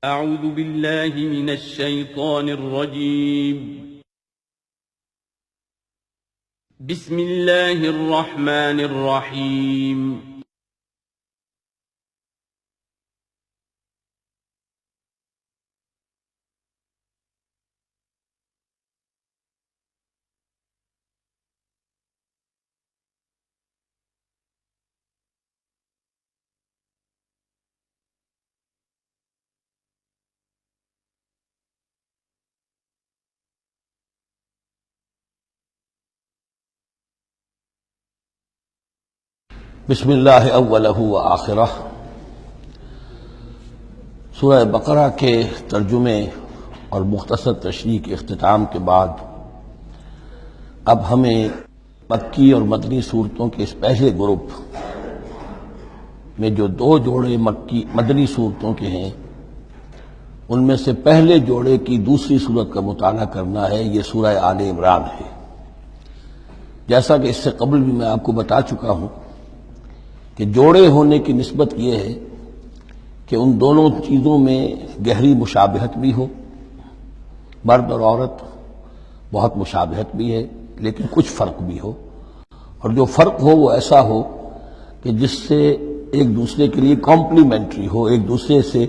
أعوذ بالله من الشيطان الرجيم. بسم الله الرحمن الرحيم. بسم اللہ اولہ و آخرہ. سورہ بقرہ کے ترجمے اور مختصر تشریح کے اختتام کے بعد اب ہمیں مکی اور مدنی صورتوں کے اس پہلے گروپ میں جو دو جوڑے مدنی صورتوں کے ہیں ان میں سے پہلے جوڑے کی دوسری صورت کا مطالعہ کرنا ہے. یہ سورہ آل-e-Imran ہے. جیسا کہ اس سے قبل بھی میں آپ کو بتا چکا ہوں کہ جوڑے ہونے کی نسبت یہ ہے کہ ان دونوں چیزوں میں گہری مشابہت بھی ہو، مرد اور عورت بہت مشابہت بھی ہے لیکن کچھ فرق بھی ہو، اور جو فرق ہو وہ ایسا ہو کہ جس سے ایک دوسرے کے لیے کمپلیمنٹری ہو، ایک دوسرے سے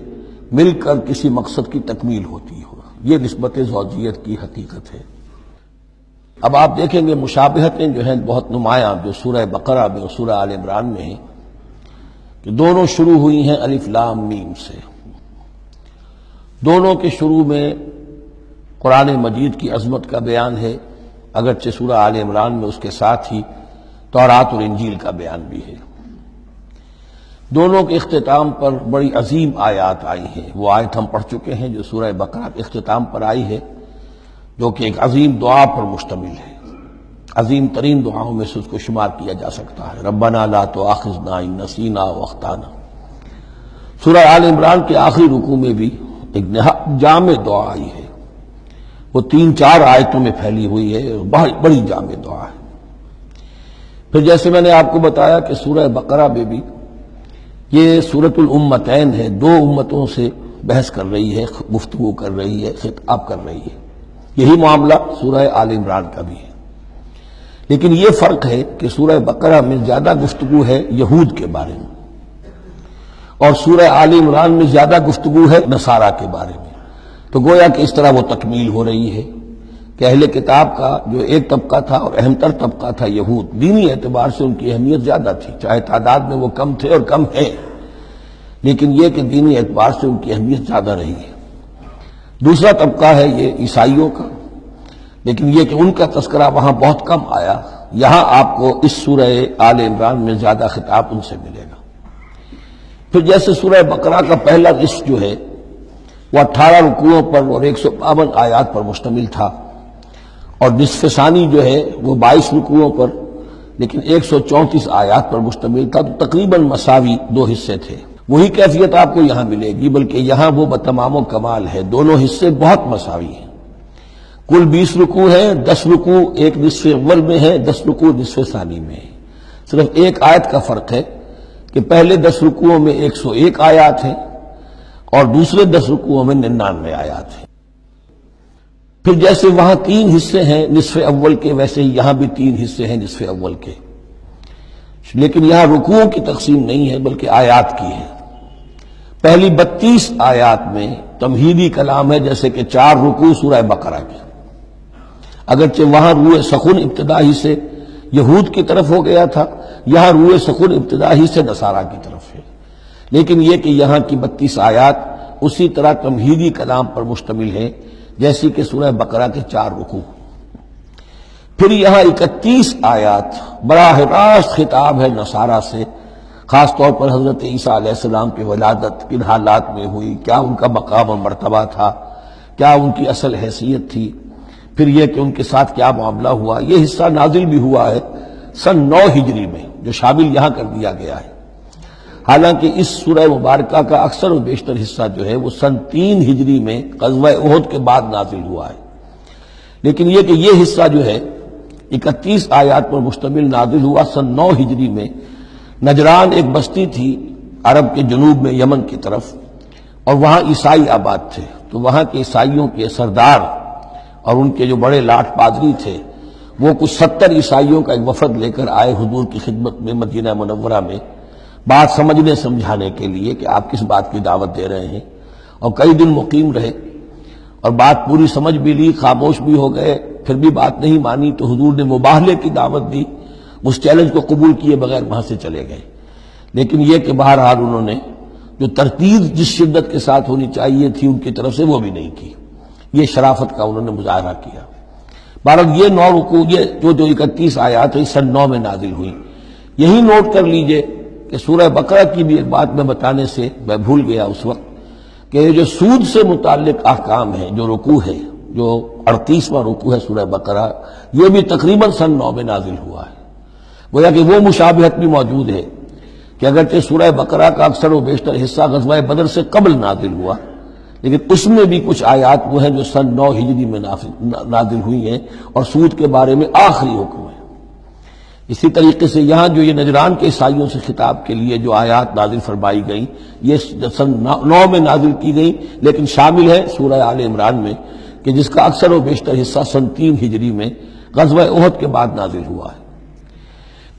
مل کر کسی مقصد کی تکمیل ہوتی ہو. یہ نسبت زوجیت کی حقیقت ہے. اب آپ دیکھیں گے مشابہتیں جو ہیں بہت نمایاں جو سورہ بقرہ میں اور سورہ آل-e-Imran میں ہیں کہ دونوں شروع ہوئی ہیں الف لام میم سے. دونوں کے شروع میں قرآن مجید کی عظمت کا بیان ہے، اگرچہ سورہ آل-e-Imran میں اس کے ساتھ ہی تورات اور انجیل کا بیان بھی ہے. دونوں کے اختتام پر بڑی عظیم آیات آئی ہیں. وہ آیت ہم پڑھ چکے ہیں جو سورہ بقرہ کے اختتام پر آئی ہے، جو کہ ایک عظیم دعا پر مشتمل ہے. عظیم ترین دعاؤں میں سے اس کو شمار کیا جا سکتا ہے. ربنا لا تؤاخذنا ان نسینا واخطانا. سورہ آل-e-Imran کے آخری رکوع میں بھی ایک نہایت جامع دعا آئی ہے. وہ 3-4 آیتوں میں پھیلی ہوئی ہے، بڑی جامع دعا ہے. پھر جیسے میں نے آپ کو بتایا کہ سورہ بقرہ میں بھی یہ سورۃ الامتین ہے، دو امتوں سے بحث کر رہی ہے، گفتگو کر رہی ہے، خطاب کر رہی ہے. یہی معاملہ سورہ آل-e-Imran کا بھی ہے، لیکن یہ فرق ہے کہ سورہ بقرہ میں زیادہ گفتگو ہے یہود کے بارے میں اور سورہ آل-e-Imran میں زیادہ گفتگو ہے نصارہ کے بارے میں. تو گویا کہ اس طرح وہ تکمیل ہو رہی ہے کہ اہل کتاب کا جو ایک طبقہ تھا اور اہم تر طبقہ تھا یہود، دینی اعتبار سے ان کی اہمیت زیادہ تھی، چاہے تعداد میں وہ کم تھے اور کم ہیں، لیکن یہ کہ دینی اعتبار سے ان کی اہمیت زیادہ رہی ہے. دوسرا طبقہ ہے یہ عیسائیوں کا، لیکن یہ کہ ان کا تذکرہ وہاں بہت کم آیا. یہاں آپ کو اس سورہ آل-e-Imran میں زیادہ خطاب ان سے ملے گا. پھر جیسے سورہ بقرہ کا پہلا نصف جو ہے وہ 18 رکوعوں پر اور 152 آیات پر مشتمل تھا، اور نصف ثانی جو ہے وہ 22 رکوعوں پر لیکن 134 آیات پر مشتمل تھا. تو تقریباً مساوی دو حصے تھے. وہی کیفیت آپ کو یہاں ملے گی، بلکہ یہاں وہ بتمام و کمال ہے، دونوں حصے بہت مساوی ہیں. کل 20 رکوع ہیں، 10 رکوع ایک نصف اول میں ہے، 10 رکوع نصف ثانی میں ہے. صرف ایک آیت کا فرق ہے کہ پہلے 10 رکوعوں میں 101 آیات ہیں اور دوسرے 10 رکوعوں میں 99 آیات ہیں. پھر جیسے وہاں 3 حصے ہیں نصف اول کے، ویسے ہی یہاں بھی 3 حصے ہیں نصف اول کے، لیکن یہاں رکوعوں کی تقسیم نہیں ہے بلکہ آیات کی ہے. پہلی 32 آیات میں تمہیدی کلام ہے، جیسے کہ 4 رکوع سورہ بقرہ کے، اگرچہ وہاں روح سخن ابتدا ہی سے یہود کی طرف ہو گیا تھا، یہاں روح سخن ابتدا ہی سے نصارہ کی طرف ہے، لیکن یہ کہ یہاں کی 32 آیات اسی طرح تمہیدی کلام پر مشتمل ہیں جیسی کہ سورہ بقرہ کے 4 رکوع. پھر یہاں 31 آیات براہ راست خطاب ہے نصارہ سے، خاص طور پر حضرت عیسیٰ علیہ السلام کی ولادت کن حالات میں ہوئی، کیا ان کا مقام و مرتبہ تھا، کیا ان کی اصل حیثیت تھی، پھر یہ کہ ان کے ساتھ کیا معاملہ ہوا. یہ حصہ نازل بھی ہوا ہے سن 9 ہجری میں، جو شامل یہاں کر دیا گیا ہے. حالانکہ اس سورہ مبارکہ کا اکثر و بیشتر حصہ جو ہے وہ سن 3 ہجری میں غزوہ احد کے بعد نازل ہوا ہے، لیکن یہ کہ یہ حصہ جو ہے 31 آیات پر مشتمل نازل ہوا سن 9 ہجری میں. نجران ایک بستی تھی عرب کے جنوب میں یمن کی طرف، اور وہاں عیسائی آباد تھے، تو وہاں کے عیسائیوں کے سردار اور ان کے جو بڑے لاٹ پادری تھے وہ کچھ 70 عیسائیوں کا ایک وفد لے کر آئے حضور کی خدمت میں مدینہ منورہ میں، بات سمجھنے سمجھانے کے لیے کہ آپ کس بات کی دعوت دے رہے ہیں، اور کئی دن مقیم رہے اور بات پوری سمجھ بھی لی، خاموش بھی ہو گئے، پھر بھی بات نہیں مانی تو حضور نے مباہلے کی دعوت دی، اس چیلنج کو قبول کیے بغیر وہاں سے چلے گئے۔ لیکن یہ کہ بہرحال انہوں نے جو ترتیب جس شدت کے ساتھ ہونی چاہیے تھی ان کی طرف سے وہ بھی نہیں کی، یہ شرافت کا انہوں نے مظاہرہ کیا۔ بہرحال یہ 9 رکوع، یہ جو 31 آیات ہیں سن 9 میں نازل ہوئی۔ یہی نوٹ کر لیجئے کہ سورہ بقرہ کی بھی ایک بات میں بتانے سے میں بھول گیا اس وقت، کہ جو سود سے متعلق احکام ہیں، جو رکوع ہے، جو 38واں رکوع ہے سورہ بقرہ، یہ بھی تقریباً سن 9 میں نازل ہوا ہے۔ گویا کہ وہ مشابہت بھی موجود ہے کہ اگرچہ سورہ بقرہ کا اکثر و بیشتر حصہ غزوہ بدر سے قبل نازل ہوا، لیکن اس میں بھی کچھ آیات وہ ہیں جو سن 9 ہجری میں نازل ہوئی ہیں اور سود کے بارے میں آخری حکم ہے۔ اسی طریقے سے یہاں جو یہ نجران کے عیسائیوں سے خطاب کے لیے جو آیات نازل فرمائی گئیں یہ سن 9 میں نازل کی گئیں، لیکن شامل ہے سورہ آل-e-Imran میں کہ جس کا اکثر و بیشتر حصہ سن 3 ہجری میں غزوہ احد کے بعد نازل ہوا ہے۔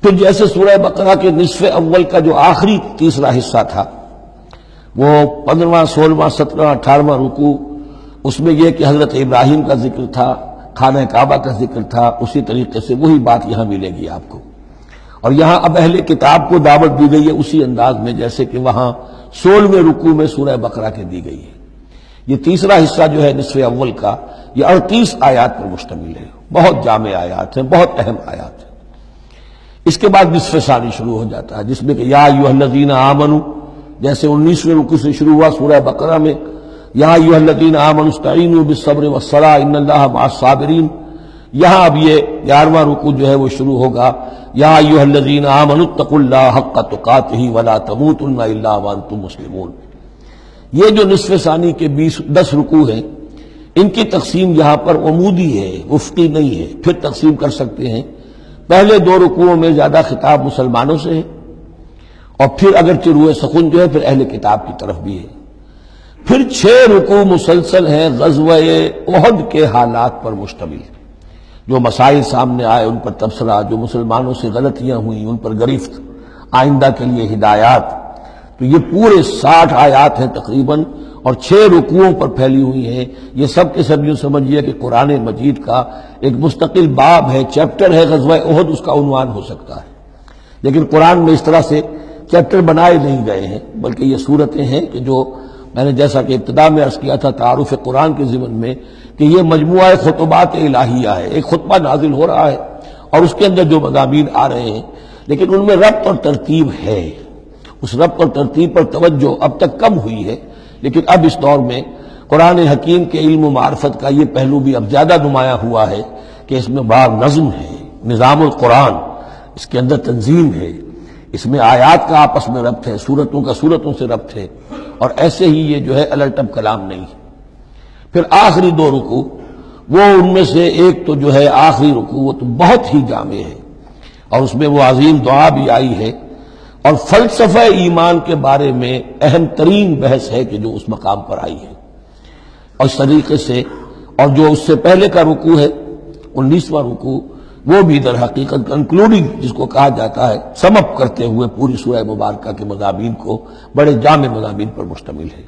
پھر جیسے سورہ بقرہ کے نصف اول کا جو آخری تیسرا حصہ تھا وہ 15واں 16واں 17واں 18واں رکوع، اس میں یہ کہ حضرت ابراہیم کا ذکر تھا، خانہ کعبہ کا ذکر تھا، اسی طریقے سے وہی بات یہاں ملے گی آپ کو۔ اور یہاں اب اہل کتاب کو دعوت دی گئی ہے اسی انداز میں جیسے کہ وہاں 16ویں رکوع میں سورہ بقرہ کے دی گئی ہے۔ یہ تیسرا حصہ جو ہے نصف اول کا یہ 38 آیات پر مشتمل ہے، بہت جامع آیات ہیں، بہت اہم آیات ہیں۔ اس کے بعد نصف ثانی شروع ہو جاتا ہے جس میں کہ یا ایھا الذین آمنوا، جیسے 19ویں رکوع سے شروع ہوا سورہ بقرہ میں یا ایھا الذین آمنوا استعینوا بالصبر والصلاۃ ان اللہ مع الصابرین، یہاں اب یہ 11واں رکوع جو ہے وہ شروع ہوگا یا ایھا الذین آمنوا اتقوا اللہ حق تقاتہ ولا تموتن الا وانتم مسلمون۔ یہ جو نصف ثانی کے 10 رکوع ہیں ان کی تقسیم یہاں پر عمودی ہے، افقی نہیں ہے، پھر تقسیم کر سکتے ہیں۔ پہلے 2 رکوعوں میں زیادہ خطاب مسلمانوں سے ہے اور پھر اگرچہ روئے سخن جو ہے پھر اہل کتاب کی طرف بھی ہے۔ پھر 6 رکوع مسلسل ہیں غزوہ احد کے حالات پر مشتمل، جو مسائل سامنے آئے ان پر تبصرہ، جو مسلمانوں سے غلطیاں ہوئیں ان پر گرفت، آئندہ کے لیے ہدایات۔ تو یہ پورے 60 آیات ہیں تقریباً اور 6 رکوعوں پر پھیلی ہوئی ہیں۔ یہ سب کے سب یوں سمجھیے کہ قرآن مجید کا ایک مستقل باب ہے، چیپٹر ہے، غزوہ احد اس کا عنوان ہو سکتا ہے، لیکن قرآن میں اس طرح سے چیپٹر بنائے نہیں گئے ہیں، بلکہ یہ صورتیں ہیں کہ جو میں نے جیسا کہ ابتدا میں عرض کیا تھا تعارف قرآن کے ضمن میں کہ یہ مجموعہ خطبات الہیہ ہے، ایک خطبہ نازل ہو رہا ہے اور اس کے اندر جو مضامین آ رہے ہیں لیکن ان میں ربط اور ترتیب ہے۔ اس ربط اور ترتیب پر توجہ اب تک کم ہوئی ہے، لیکن اب اس دور میں قرآن حکیم کے علم و معرفت کا یہ پہلو بھی اب زیادہ نمایاں ہوا ہے کہ اس میں بڑا نظم ہے، نظام القرآن، اس کے اندر تنظیم ہے، اس میں آیات کا آپس میں ربط ہے، سورتوں کا سورتوں سے ربط ہے، اور ایسے ہی یہ جو ہے الٹب کلام نہیں ہے۔ پھر آخری 2 رکوع، وہ ان میں سے ایک تو جو ہے آخری رکوع وہ تو بہت ہی جامع ہے اور اس میں وہ عظیم دعا بھی آئی ہے اور فلسفہ ایمان کے بارے میں اہم ترین بحث ہے کہ جو اس مقام پر آئی ہے۔ اور اس طریقے سے اور جو اس سے پہلے کا رکوع ہے 19واں رکوع، وہ بھی در حقیقت کنکلوڈنگ جس کو کہا جاتا ہے، سم اپ کرتے ہوئے پوری سورہ مبارکہ کے مضامین کو، بڑے جامع مضامین پر مشتمل ہے۔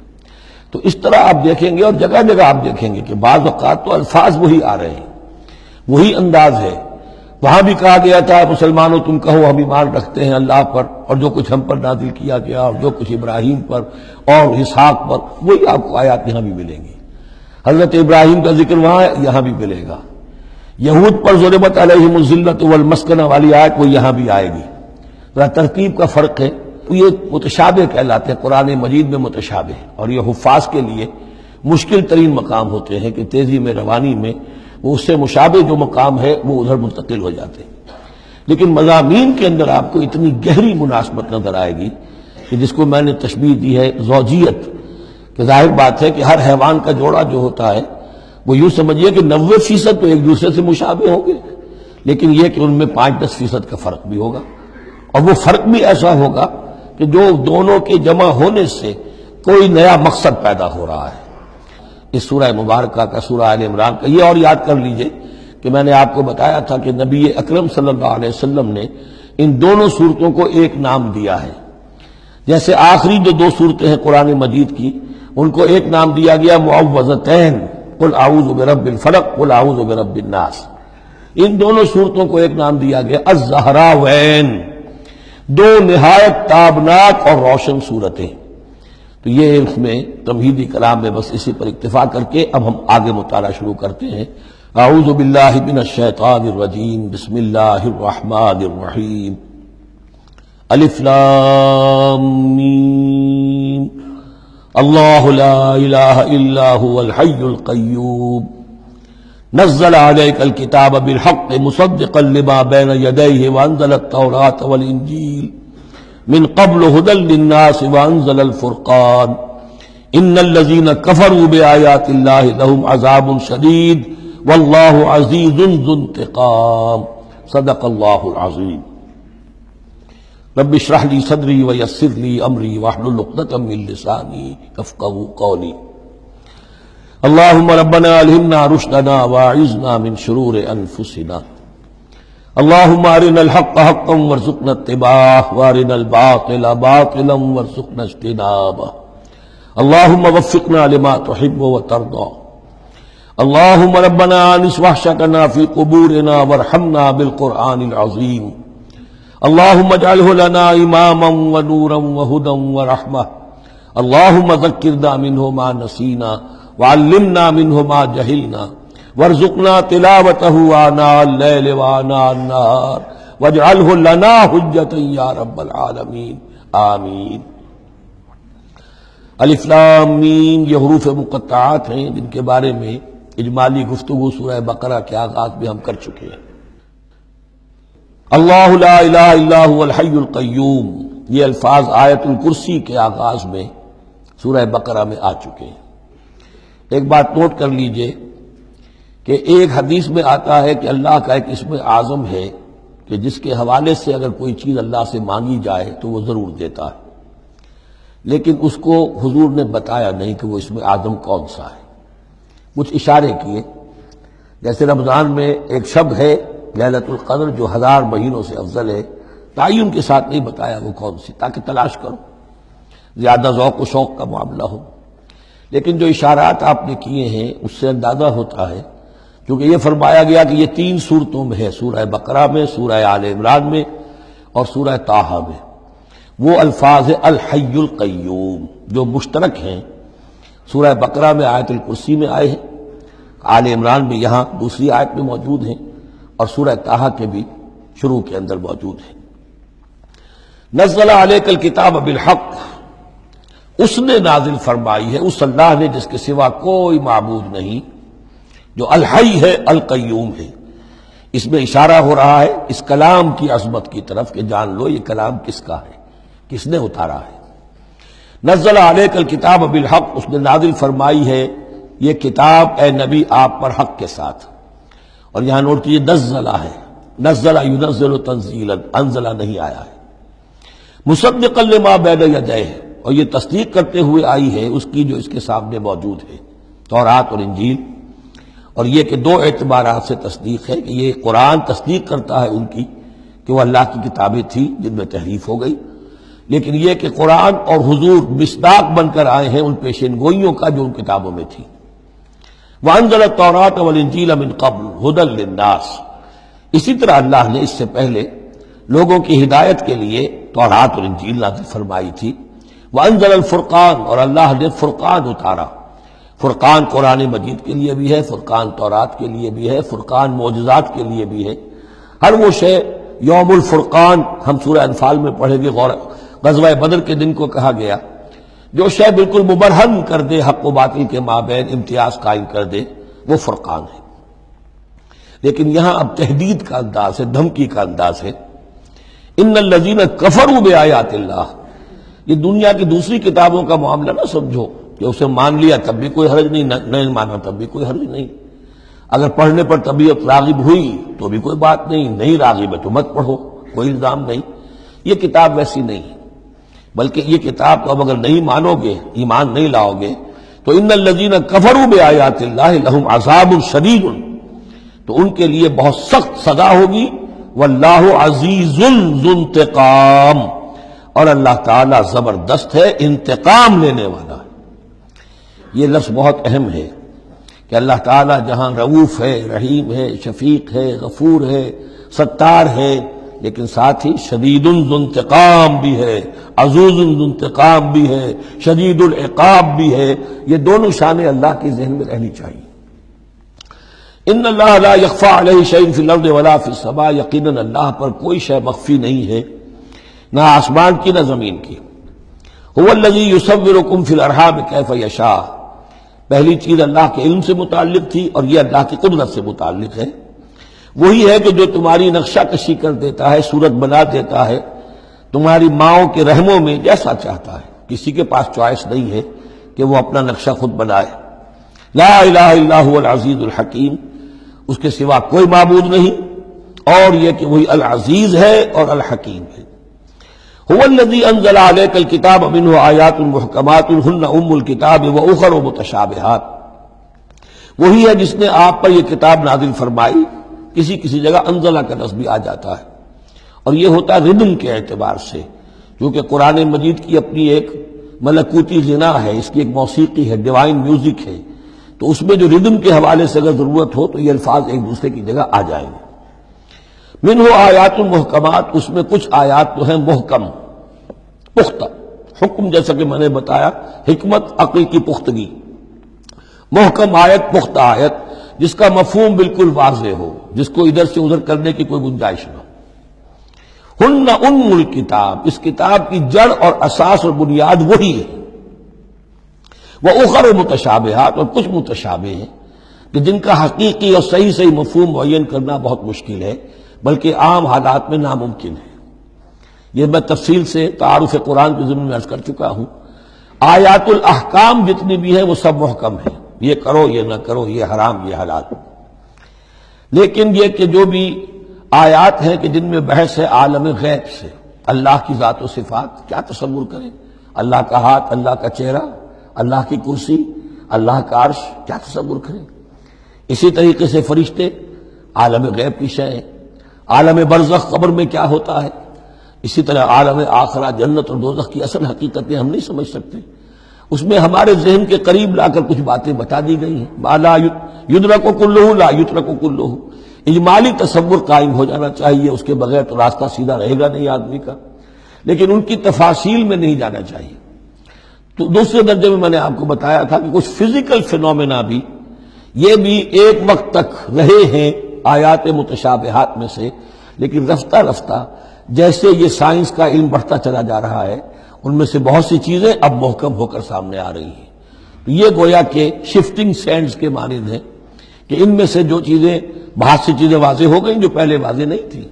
تو اس طرح آپ دیکھیں گے اور جگہ جگہ آپ دیکھیں گے کہ بعض اوقات تو الفاظ وہی آ رہے ہیں، وہی انداز ہے۔ وہاں بھی کہا گیا تھا مسلمانوں تم کہو ہم ایمان رکھتے ہیں اللہ پر اور جو کچھ ہم پر نازل کیا گیا اور جو کچھ ابراہیم پر اور اسحاق پر، وہی آپ کو آیات یہاں بھی ملیں گی۔ حضرت ابراہیم کا ذکر وہاں ہے، یہاں بھی ملے گا۔ یہود پر ضربت علیہم الذلۃ والمسکنہ والی آیت وہ یہاں بھی آئے گی۔ ذرا ترتیب کا فرق ہے، یہ متشابہ کہلاتے ہیں، قرآن مجید میں متشابہ، اور یہ حفاظ کے لیے مشکل ترین مقام ہوتے ہیں کہ تیزی میں روانی میں وہ اس سے مشابہ جو مقام ہے وہ ادھر منتقل ہو جاتے ہیں۔ لیکن مضامین کے اندر آپ کو اتنی گہری مناسبت نظر آئے گی کہ جس کو میں نے تشبیہ دی ہے زوجیت، کہ ظاہر بات ہے کہ ہر حیوان کا جوڑا جو ہوتا ہے وہ یوں سمجھیے کہ 90% تو ایک دوسرے سے مشابہ ہوں گے، لیکن یہ کہ ان میں 5-10% کا فرق بھی ہوگا، اور وہ فرق بھی ایسا ہوگا کہ جو دونوں کے جمع ہونے سے کوئی نیا مقصد پیدا ہو رہا ہے اس سورہ مبارکہ کا، سورہ ال-عمران کا۔ یہ اور یاد کر لیجئے کہ میں نے آپ کو بتایا تھا کہ نبی اکرم صلی اللہ علیہ وسلم نے ان دونوں صورتوں کو ایک نام دیا ہے۔ جیسے آخری جو دو صورتیں ہیں قرآن مجید کی، ان کو ایک نام دیا گیا معوذتین، قل اعوذ برب الفلق قل اعوذ برب الناس۔ ان دونوں صورتوں کو ایک نام دیا گیا الزہراوین، دو نہایت تابناک اور روشن صورتیں۔ تو یہ اس میں تمہیدی کلام میں بس اسی پر اکتفا کر کے اب ہم آگے مطالعہ شروع کرتے ہیں۔ اعوذ باللہ من الشیطان الرجیم، بسم اللہ الرحمن الرحیم، الف لام میم، اللہ لا الہ الا هو الحی القیوم، نزل علیک الکتاب بالحق مصدقا لما بین یدیہ وانزل التوراۃ والانجیل من قبل هدى للناس وانزل الفرقان ان الذين كفروا بآيات الله لهم عذاب شديد والله عزيز ذو انتقام صدق الله العظيم۔ رب اشرح لي صدري ويسر لي امري واحلل عقدة من لساني يفقهوا قولي۔ اللهم ربنا الهمنا رشدنا واعذنا من شرور انفسنا، اللهم ارنا الحق حقا وارزقنا اتباعه وارنا الباطل باطلا وارزقنا اجتنابه، اللهم وفقنا لما تحب وترضى، اللهم ربنا انس وحشتنا في قبورنا وارحمنا بالقرآن العظيم، اللهم اجعله لنا اماما ونورا وهدى ورحمة، اللهم ذكرنا منه ما نسينا وعلمنا منه ما جهلنا وارزقنا تلاوته آناء الليل وآناء النهار واجعله لنا حجة یا رب العالمین، آمین۔ الف لام میم یہ حروف مقطعات ہیں جن کے بارے میں اجمالی گفتگو سورہ بقرہ کے آغاز میں ہم کر چکے ہیں۔ اللہ لا الہ الا هو الحی القیوم، یہ الفاظ آیت الکرسی کے آغاز میں سورہ بقرہ میں آ چکے ہیں۔ ایک بات نوٹ کر لیجئے کہ ایک حدیث میں آتا ہے کہ اللہ کا ایک اسم اعظم ہے کہ جس کے حوالے سے اگر کوئی چیز اللہ سے مانگی جائے تو وہ ضرور دیتا ہے، لیکن اس کو حضور نے بتایا نہیں کہ وہ اسم اعظم کون سا ہے۔ کچھ اشارے کیے، جیسے رمضان میں ایک شب ہے لیلۃ القدر جو 1000 مہینوں سے افضل ہے، تعین کے ساتھ نہیں بتایا وہ کون سی، تاکہ تلاش کرو، زیادہ ذوق و شوق کا معاملہ ہو۔ لیکن جو اشارات آپ نے کیے ہیں اس سے اندازہ ہوتا ہے، کیونکہ یہ فرمایا گیا کہ یہ 3 صورتوں میں ہے، سورہ بقرہ میں، سورہ آل-عمران میں اور سورہ طٰہٰ میں، وہ الفاظ الحی القیوم جو مشترک ہیں، سورہ بقرہ میں آیت الکرسی میں آئے ہیں، آل عمران میں یہاں دوسری آیت میں موجود ہیں، اور سورہ طٰہٰ کے بھی شروع کے اندر موجود ہیں۔ نزل علیک الکتاب بالحق، اس نے نازل فرمائی ہے، اس اللہ نے جس کے سوا کوئی معبود نہیں، جو الحی ہے القیوم ہے۔ اس میں اشارہ ہو رہا ہے اس کلام کی عظمت کی طرف کہ جان لو یہ کلام کس کا ہے، کس نے اتارا ہے۔ نزل علیک الکتاب بالحق، اس نے نازل فرمائی ہے یہ کتاب اے نبی آپ پر حق کے ساتھ، اور یہاں نوٹ کیجیے نزلہ ہے، نزلہ ینزل تنزیلا، انزلہ نہیں آیا ہے، مصدقا لما بین یدیہ، اور یہ تصدیق کرتے ہوئے آئی ہے اس کی جو اس کے سامنے موجود ہے، تورات اور انجیل۔ اور یہ کہ 2 اعتبارات سے تصدیق ہے کہ یہ قرآن تصدیق کرتا ہے ان کی کہ وہ اللہ کی کتابیں تھیں جن میں تحریف ہو گئی، لیکن یہ کہ قرآن اور حضور مصداق بن کر آئے ہیں ان پیشین گوئیوں کا جو ان کتابوں میں تھی۔ وَأَنزَلَ التَّوْرَاةَ وَالْإِنجِيلَ مِن قَبْلُ هُدًى لِلنَّاسِ، اسی طرح اللہ نے اس سے پہلے لوگوں کی ہدایت کے لیے تورات اور انجیل نازل فرمائی تھی۔ وَأَنزَلَ الْفُرْقَانَ، اور اللہ نے فرقان اتارا۔ فرقان قرآن مجید کے لیے بھی ہے، فرقان تورات کے لیے بھی ہے، فرقان معجزات کے لیے بھی ہے۔ ہر وہ شے یوم الفرقان ہم سورہ انفال میں پڑھیں گے، غزوہ بدر کے دن کو کہا گیا، جو شے بالکل مبرہن کر دے، حق و باطل کے مابین امتیاز قائم کر دے، وہ فرقان ہے۔ لیکن یہاں اب تحدید کا انداز ہے، دھمکی کا انداز ہے۔ ان الذین کفروا بآیات اللہ، یہ دنیا کی دوسری کتابوں کا معاملہ نہ سمجھو کہ اسے مان لیا تب بھی کوئی حرج نہیں، نہیں مانا تب بھی کوئی حرج نہیں، اگر پڑھنے پر طبیعت راغب ہوئی تو بھی کوئی بات نہیں، نہیں راغب ہے تو مت پڑھو، کوئی الزام نہیں۔ یہ کتاب ویسی نہیں، بلکہ یہ کتاب کو اب اگر نہیں مانو گے، ایمان نہیں لاؤ گے، تو ان الذین کفروا بآیات اللہ لہم عذاب شدید، تو ان کے لیے بہت سخت سزا ہوگی، واللہ عزیز ذو انتقام، اور اللہ تعالیٰ زبردست ہے، انتقام لینے والا ہے۔ یہ لفظ بہت اہم ہے کہ اللہ تعالیٰ جہاں رؤوف ہے، رحیم ہے، شفیق ہے، غفور ہے، ستار ہے، لیکن ساتھ ہی شدید ذو انتقام بھی ہے، عزوز ذو انتقام بھی ہے، شدید العقاب بھی ہے۔ یہ دونوں شانیں اللہ کے ذہن میں رہنی چاہیے۔ ان اللہ لا یخفی علیہ شیء فی الارض ولا فی السماء، یقیناً اللہ پر کوئی شے مخفی نہیں ہے، نہ آسمان کی نہ زمین کی۔ هو الذی یصورکم فی الارحام کیف یشاء، پہلی چیز اللہ کے علم سے متعلق تھی، اور یہ اللہ کی قدرت سے متعلق ہے۔ وہی ہے کہ جو تمہاری نقشہ کشی کر دیتا ہے، صورت بنا دیتا ہے تمہاری ماؤں کے رحموں میں جیسا چاہتا ہے۔ کسی کے پاس چوائس نہیں ہے کہ وہ اپنا نقشہ خود بنائے۔ لا الہ الا هو العزیز الحکیم، اس کے سوا کوئی معبود نہیں، اور یہ کہ وہی العزیز ہے اور الحکیم ہے۔ هو الذی انزل علیک الکتاب منہ آیات محکمات ہن ام الکتاب واخر متشابہات، وہی ہے جس نے آپ پر یہ کتاب نازل فرمائی۔ کسی کسی جگہ انزلہ کا لفظ بھی آ جاتا ہے، اور یہ ہوتا ہے ردم کے اعتبار سے، کیونکہ قرآن مجید کی اپنی ایک ملکوتی غنا ہے، اس کی ایک موسیقی ہے، ڈیوائن میوزک ہے، تو اس میں جو ردم کے حوالے سے اگر ضرورت ہو تو یہ الفاظ ایک دوسرے کی جگہ آ جائیں گے۔ منہ آیات محکمات، اس میں کچھ آیات تو ہیں محکم، پختہ، حکم جیسا کہ میں نے بتایا، حکمت عقل کی پختگی، محکم آیت، پختہ آیت جس کا مفہوم بالکل واضح ہو، جس کو ادھر سے ادھر کرنے کی کوئی گنجائش نہ ہو۔ ہن ام الکتاب، اس کتاب کی جڑ اور اساس اور بنیاد وہی ہے۔ وَأُخَرُ متشابہات، اور کچھ متشابہ ہیں کہ جن کا حقیقی اور صحیح مفہوم معین کرنا بہت مشکل ہے، بلکہ عام حالات میں ناممکن ہے۔ یہ میں تفصیل سے تعارف قرآن کے ضمن میں عرض کر چکا ہوں۔ آیات الاحکام جتنی بھی ہیں وہ سب محکم ہیں، یہ کرو یہ نہ کرو، یہ حرام یہ حلال۔ لیکن یہ کہ جو بھی آیات ہیں کہ جن میں بحث ہے عالم غیب سے، اللہ کی ذات و صفات، کیا تصور کریں؟ اللہ کا ہاتھ، اللہ کا چہرہ، اللہ کی کرسی، اللہ کا عرش، کیا تصور کریں؟ اسی طریقے سے فرشتے، عالم غیب کی شے ہیں۔ عالم برزخ، قبر میں کیا ہوتا ہے، اسی طرح عالم آخرہ، جنت اور دوزخ کی اصل حقیقتیں ہم نہیں سمجھ سکتے، اس میں ہمارے ذہن کے قریب لا کر کچھ باتیں بتا دی گئی ہیں۔ ما لا یدرک کلہ لا یترک کلہ، اجمالی تصور قائم ہو جانا چاہیے، اس کے بغیر تو راستہ سیدھا رہے گا نہیں آدمی کا، لیکن ان کی تفاصیل میں نہیں جانا چاہیے۔ تو دوسرے درجے میں نے آپ کو بتایا تھا کہ کچھ فزیکل فینومینا بھی یہ بھی ایک وقت تک رہے ہیں آیات متشابہات میں سے، لیکن رفتہ رفتہ جیسے یہ سائنس کا علم بڑھتا چلا جا رہا ہے، ان میں سے بہت سی چیزیں اب محکم ہو کر سامنے آ رہی ہیں۔ تو یہ گویا کہ شفٹنگ سینڈز کے مانند ہے کہ ان میں سے جو چیزیں، بہت سی چیزیں واضح ہو گئیں جو پہلے واضح نہیں تھیں،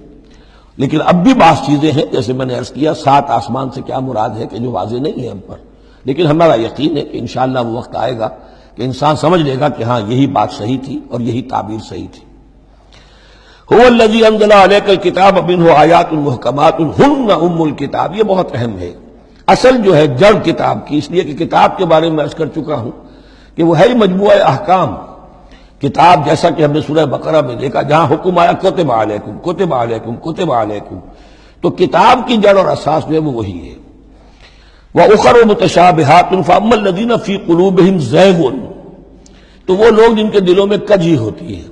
لیکن اب بھی بعض چیزیں ہیں، جیسے میں نے عرض کیا 7 آسمان سے کیا مراد ہے کہ جو واضح نہیں ہے ہم پر، لیکن ہمارا یقین ہے کہ انشاءاللہ وہ وقت آئے گا کہ انسان سمجھ لے گا کہ ہاں یہی بات صحیح تھی اور یہی تعبیر صحیح تھی۔ هو الذی انزل علیک الکتاب منہ آیات محکمات ہن ام الکتاب، یہ بہت اہم ہے، اصل جو ہے جڑ کتاب کی، اس لیے کہ کتاب کے بارے میں عرض کر چکا ہوں کہ وہ ہے مجموعہ احکام۔ کتاب جیسا کہ ہم نے سورہ بقرہ میں دیکھا، جہاں حکم آیا کتب علیکم کتب علیکم کتب علیکم، تو کتاب کی جڑ اور اساس جو ہے وہ وہی ہے۔ وَأُخَرُ مُتَشَابِهَاتٌ فَأَمَّا الَّذِينَ فِي قُلُوبِهِمْ زَيْغٌ، تو وہ لوگ جن کے دلوں میں کجی ہوتی ہے۔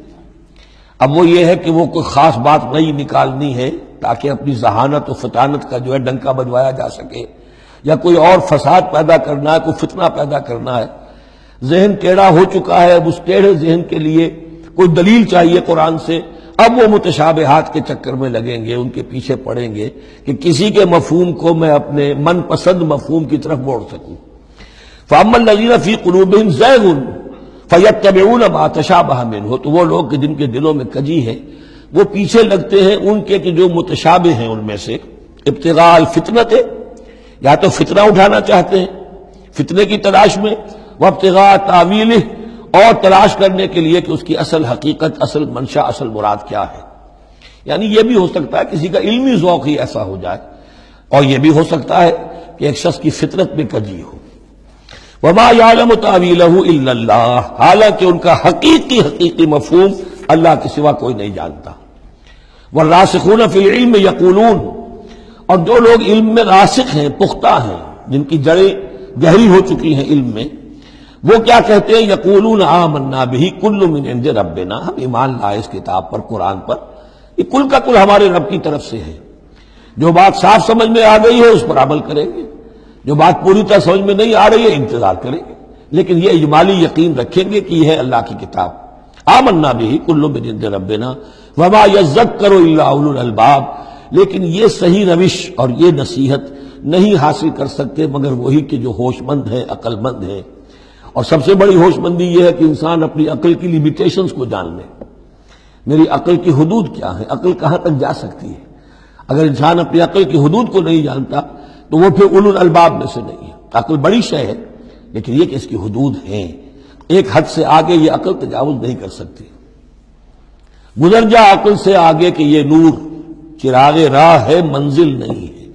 اب وہ یہ ہے کہ وہ کوئی خاص بات نئی نکالنی ہے تاکہ اپنی ذہانت و فطانت کا جو ہے ڈنکا بجوایا جا سکے، یا کوئی اور فساد پیدا کرنا ہے، کوئی فتنہ پیدا کرنا ہے، ذہن ٹیڑھا ہو چکا ہے، اب اس ٹیڑھے ذہن کے لیے کوئی دلیل چاہیے قرآن سے، اب وہ متشابہات کے چکر میں لگیں گے، ان کے پیچھے پڑیں گے کہ کسی کے مفہوم کو میں اپنے من پسند مفہوم کی طرف موڑ سکوں۔ فَأَمَّا الَّذِينَ فِي قُلُوبِهِمْ زَيْغٌ فَيَتَّبِعُونَ مَا تَشَابَهَ مِنْهُ، تو وہ لوگ کہ جن کے دلوں میں کجی ہے وہ پیچھے لگتے ہیں ان کے کہ جو متشابہ ہیں، ان میں سے ابتغاء الفتنۃ، یا تو فتنہ اٹھانا چاہتے ہیں فتنے کی تلاش میں، وابتغاء تاویلہ، اور تلاش کرنے کے لیے کہ اس کی اصل حقیقت، اصل منشا، اصل مراد کیا ہے۔ یعنی یہ بھی ہو سکتا ہے کسی کا علمی ذوق ہی ایسا ہو جائے، اور یہ بھی ہو سکتا ہے کہ ایک شخص کی فطرت میں کجی ہو. وما یعلم تاویلہ الا اللہ، حالانکہ ان کا حقیقی مفہوم اللہ کے سوا کوئی نہیں جانتا. والراسخون فی العلم یقولون، اور جو لوگ علم میں راسخ ہیں، پختہ ہیں، جن کی جڑیں گہری ہو چکی ہیں علم میں، وہ کیا کہتے ہیں؟ یقولون آمنا بہ کل من عند ربنا، ہم ایمان لائے اس کتاب پر، قرآن پر، یہ کل کا کل ہمارے رب کی طرف سے ہے. جو بات صاف سمجھ میں آ گئی ہے اس پر عمل کریں گے، جو بات پوری طرح سمجھ میں نہیں آ رہی ہے انتظار کریں گے، لیکن یہ اجمالی یقین رکھیں گے کہ یہ ہے اللہ کی کتاب. آمنا بہ کل من عند ربنا وما یذکر الا اولو الالباب، لیکن یہ صحیح روش اور یہ نصیحت نہیں حاصل کر سکتے مگر وہی کہ جو ہوش مند ہے، عقل مند ہے. اور سب سے بڑی ہوش مندی یہ ہے کہ انسان اپنی عقل کی لیمیٹیشنز کو جان لے. میری عقل کی حدود کیا ہے، عقل کہاں تک جا سکتی ہے. اگر انسان اپنی عقل کی حدود کو نہیں جانتا تو وہ پھر اولو الالباب میں سے نہیں ہے. عقل بڑی شے ہے لیکن یہ کہ اس کی حدود ہیں، ایک حد سے آگے یہ عقل تجاوز نہیں کر سکتی. گزر جا عقل سے آگے کہ یہ نور چراغ راہ ہے، منزل نہیں ہے.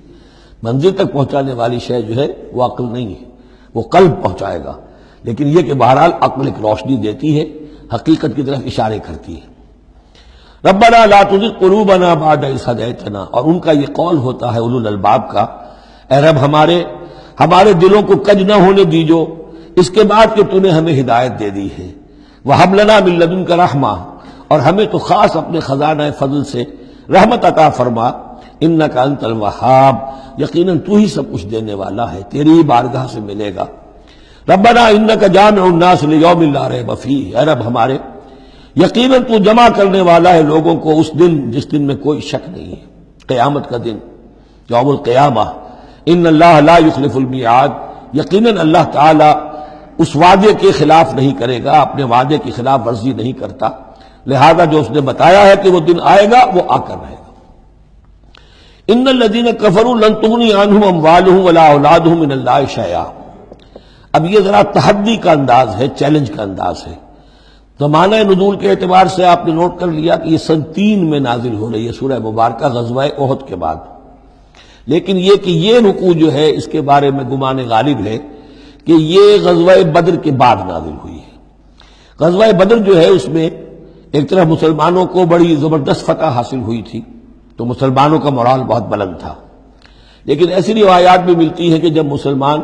منزل تک پہنچانے والی شے جو ہے وہ عقل نہیں ہے، وہ قلب پہنچائے گا. لیکن یہ کہ بہرحال عقل ایک روشنی دیتی ہے، حقیقت کی طرف اشارے کرتی ہے. ربنا لا تزغ قلوبنا بعد إذ هديتنا، اور ان کا یہ قول ہوتا ہے اولو الالباب کا، اے رب ہمارے دلوں کو کج نہ ہونے دیجو اس کے بعد کہ تو نے ہمیں ہدایت دے دی ہے. وہب لنا من لدنک رحمہ، اور ہمیں تو خاص اپنے خزانہ فضل سے رحمت عطا فرما. انک انت الوہاب، یقیناً تو ہی سب کچھ دینے والا ہے، تیری ہی بارگاہ سے ملے گا. ربنا انک جامع الناس لیوم لا ریب فیہ، اے رب ہمارے یقیناً تو جمع کرنے والا ہے لوگوں کو اس دن جس دن میں کوئی شک نہیں ہے، قیامت کا دن، یوم القیامہ. ان اللہ لا یخلف المیعاد، یقیناً اللہ تعالی اس وعدے کے خلاف نہیں کرے گا، اپنے وعدے کی خلاف ورزی نہیں کرتا. لہذا جو اس نے بتایا ہے کہ وہ دن آئے گا وہ آ کر رہے گا. ان الذین کفروا لن تغنی عنہم اموالہم ولا اولادہم من اللہ شیئا. اب یہ ذرا تحدی کا انداز ہے، چیلنج کا انداز ہے. زمانہ نزول کے اعتبار سے آپ نے نوٹ کر لیا کہ یہ سن 3 میں نازل ہو رہی ہے سورہ مبارکہ غزوہ احد کے بعد. لیکن یہ کہ یہ رکوع جو ہے اس کے بارے میں گمان غالب ہے کہ یہ غزوہ بدر کے بعد نازل ہوئی ہے. غزوہ بدر جو ہے اس میں ایک طرف مسلمانوں کو بڑی زبردست فتح حاصل ہوئی تھی تو مسلمانوں کا مورال بہت بلند تھا. لیکن ایسی روایات بھی ملتی ہیں کہ جب مسلمان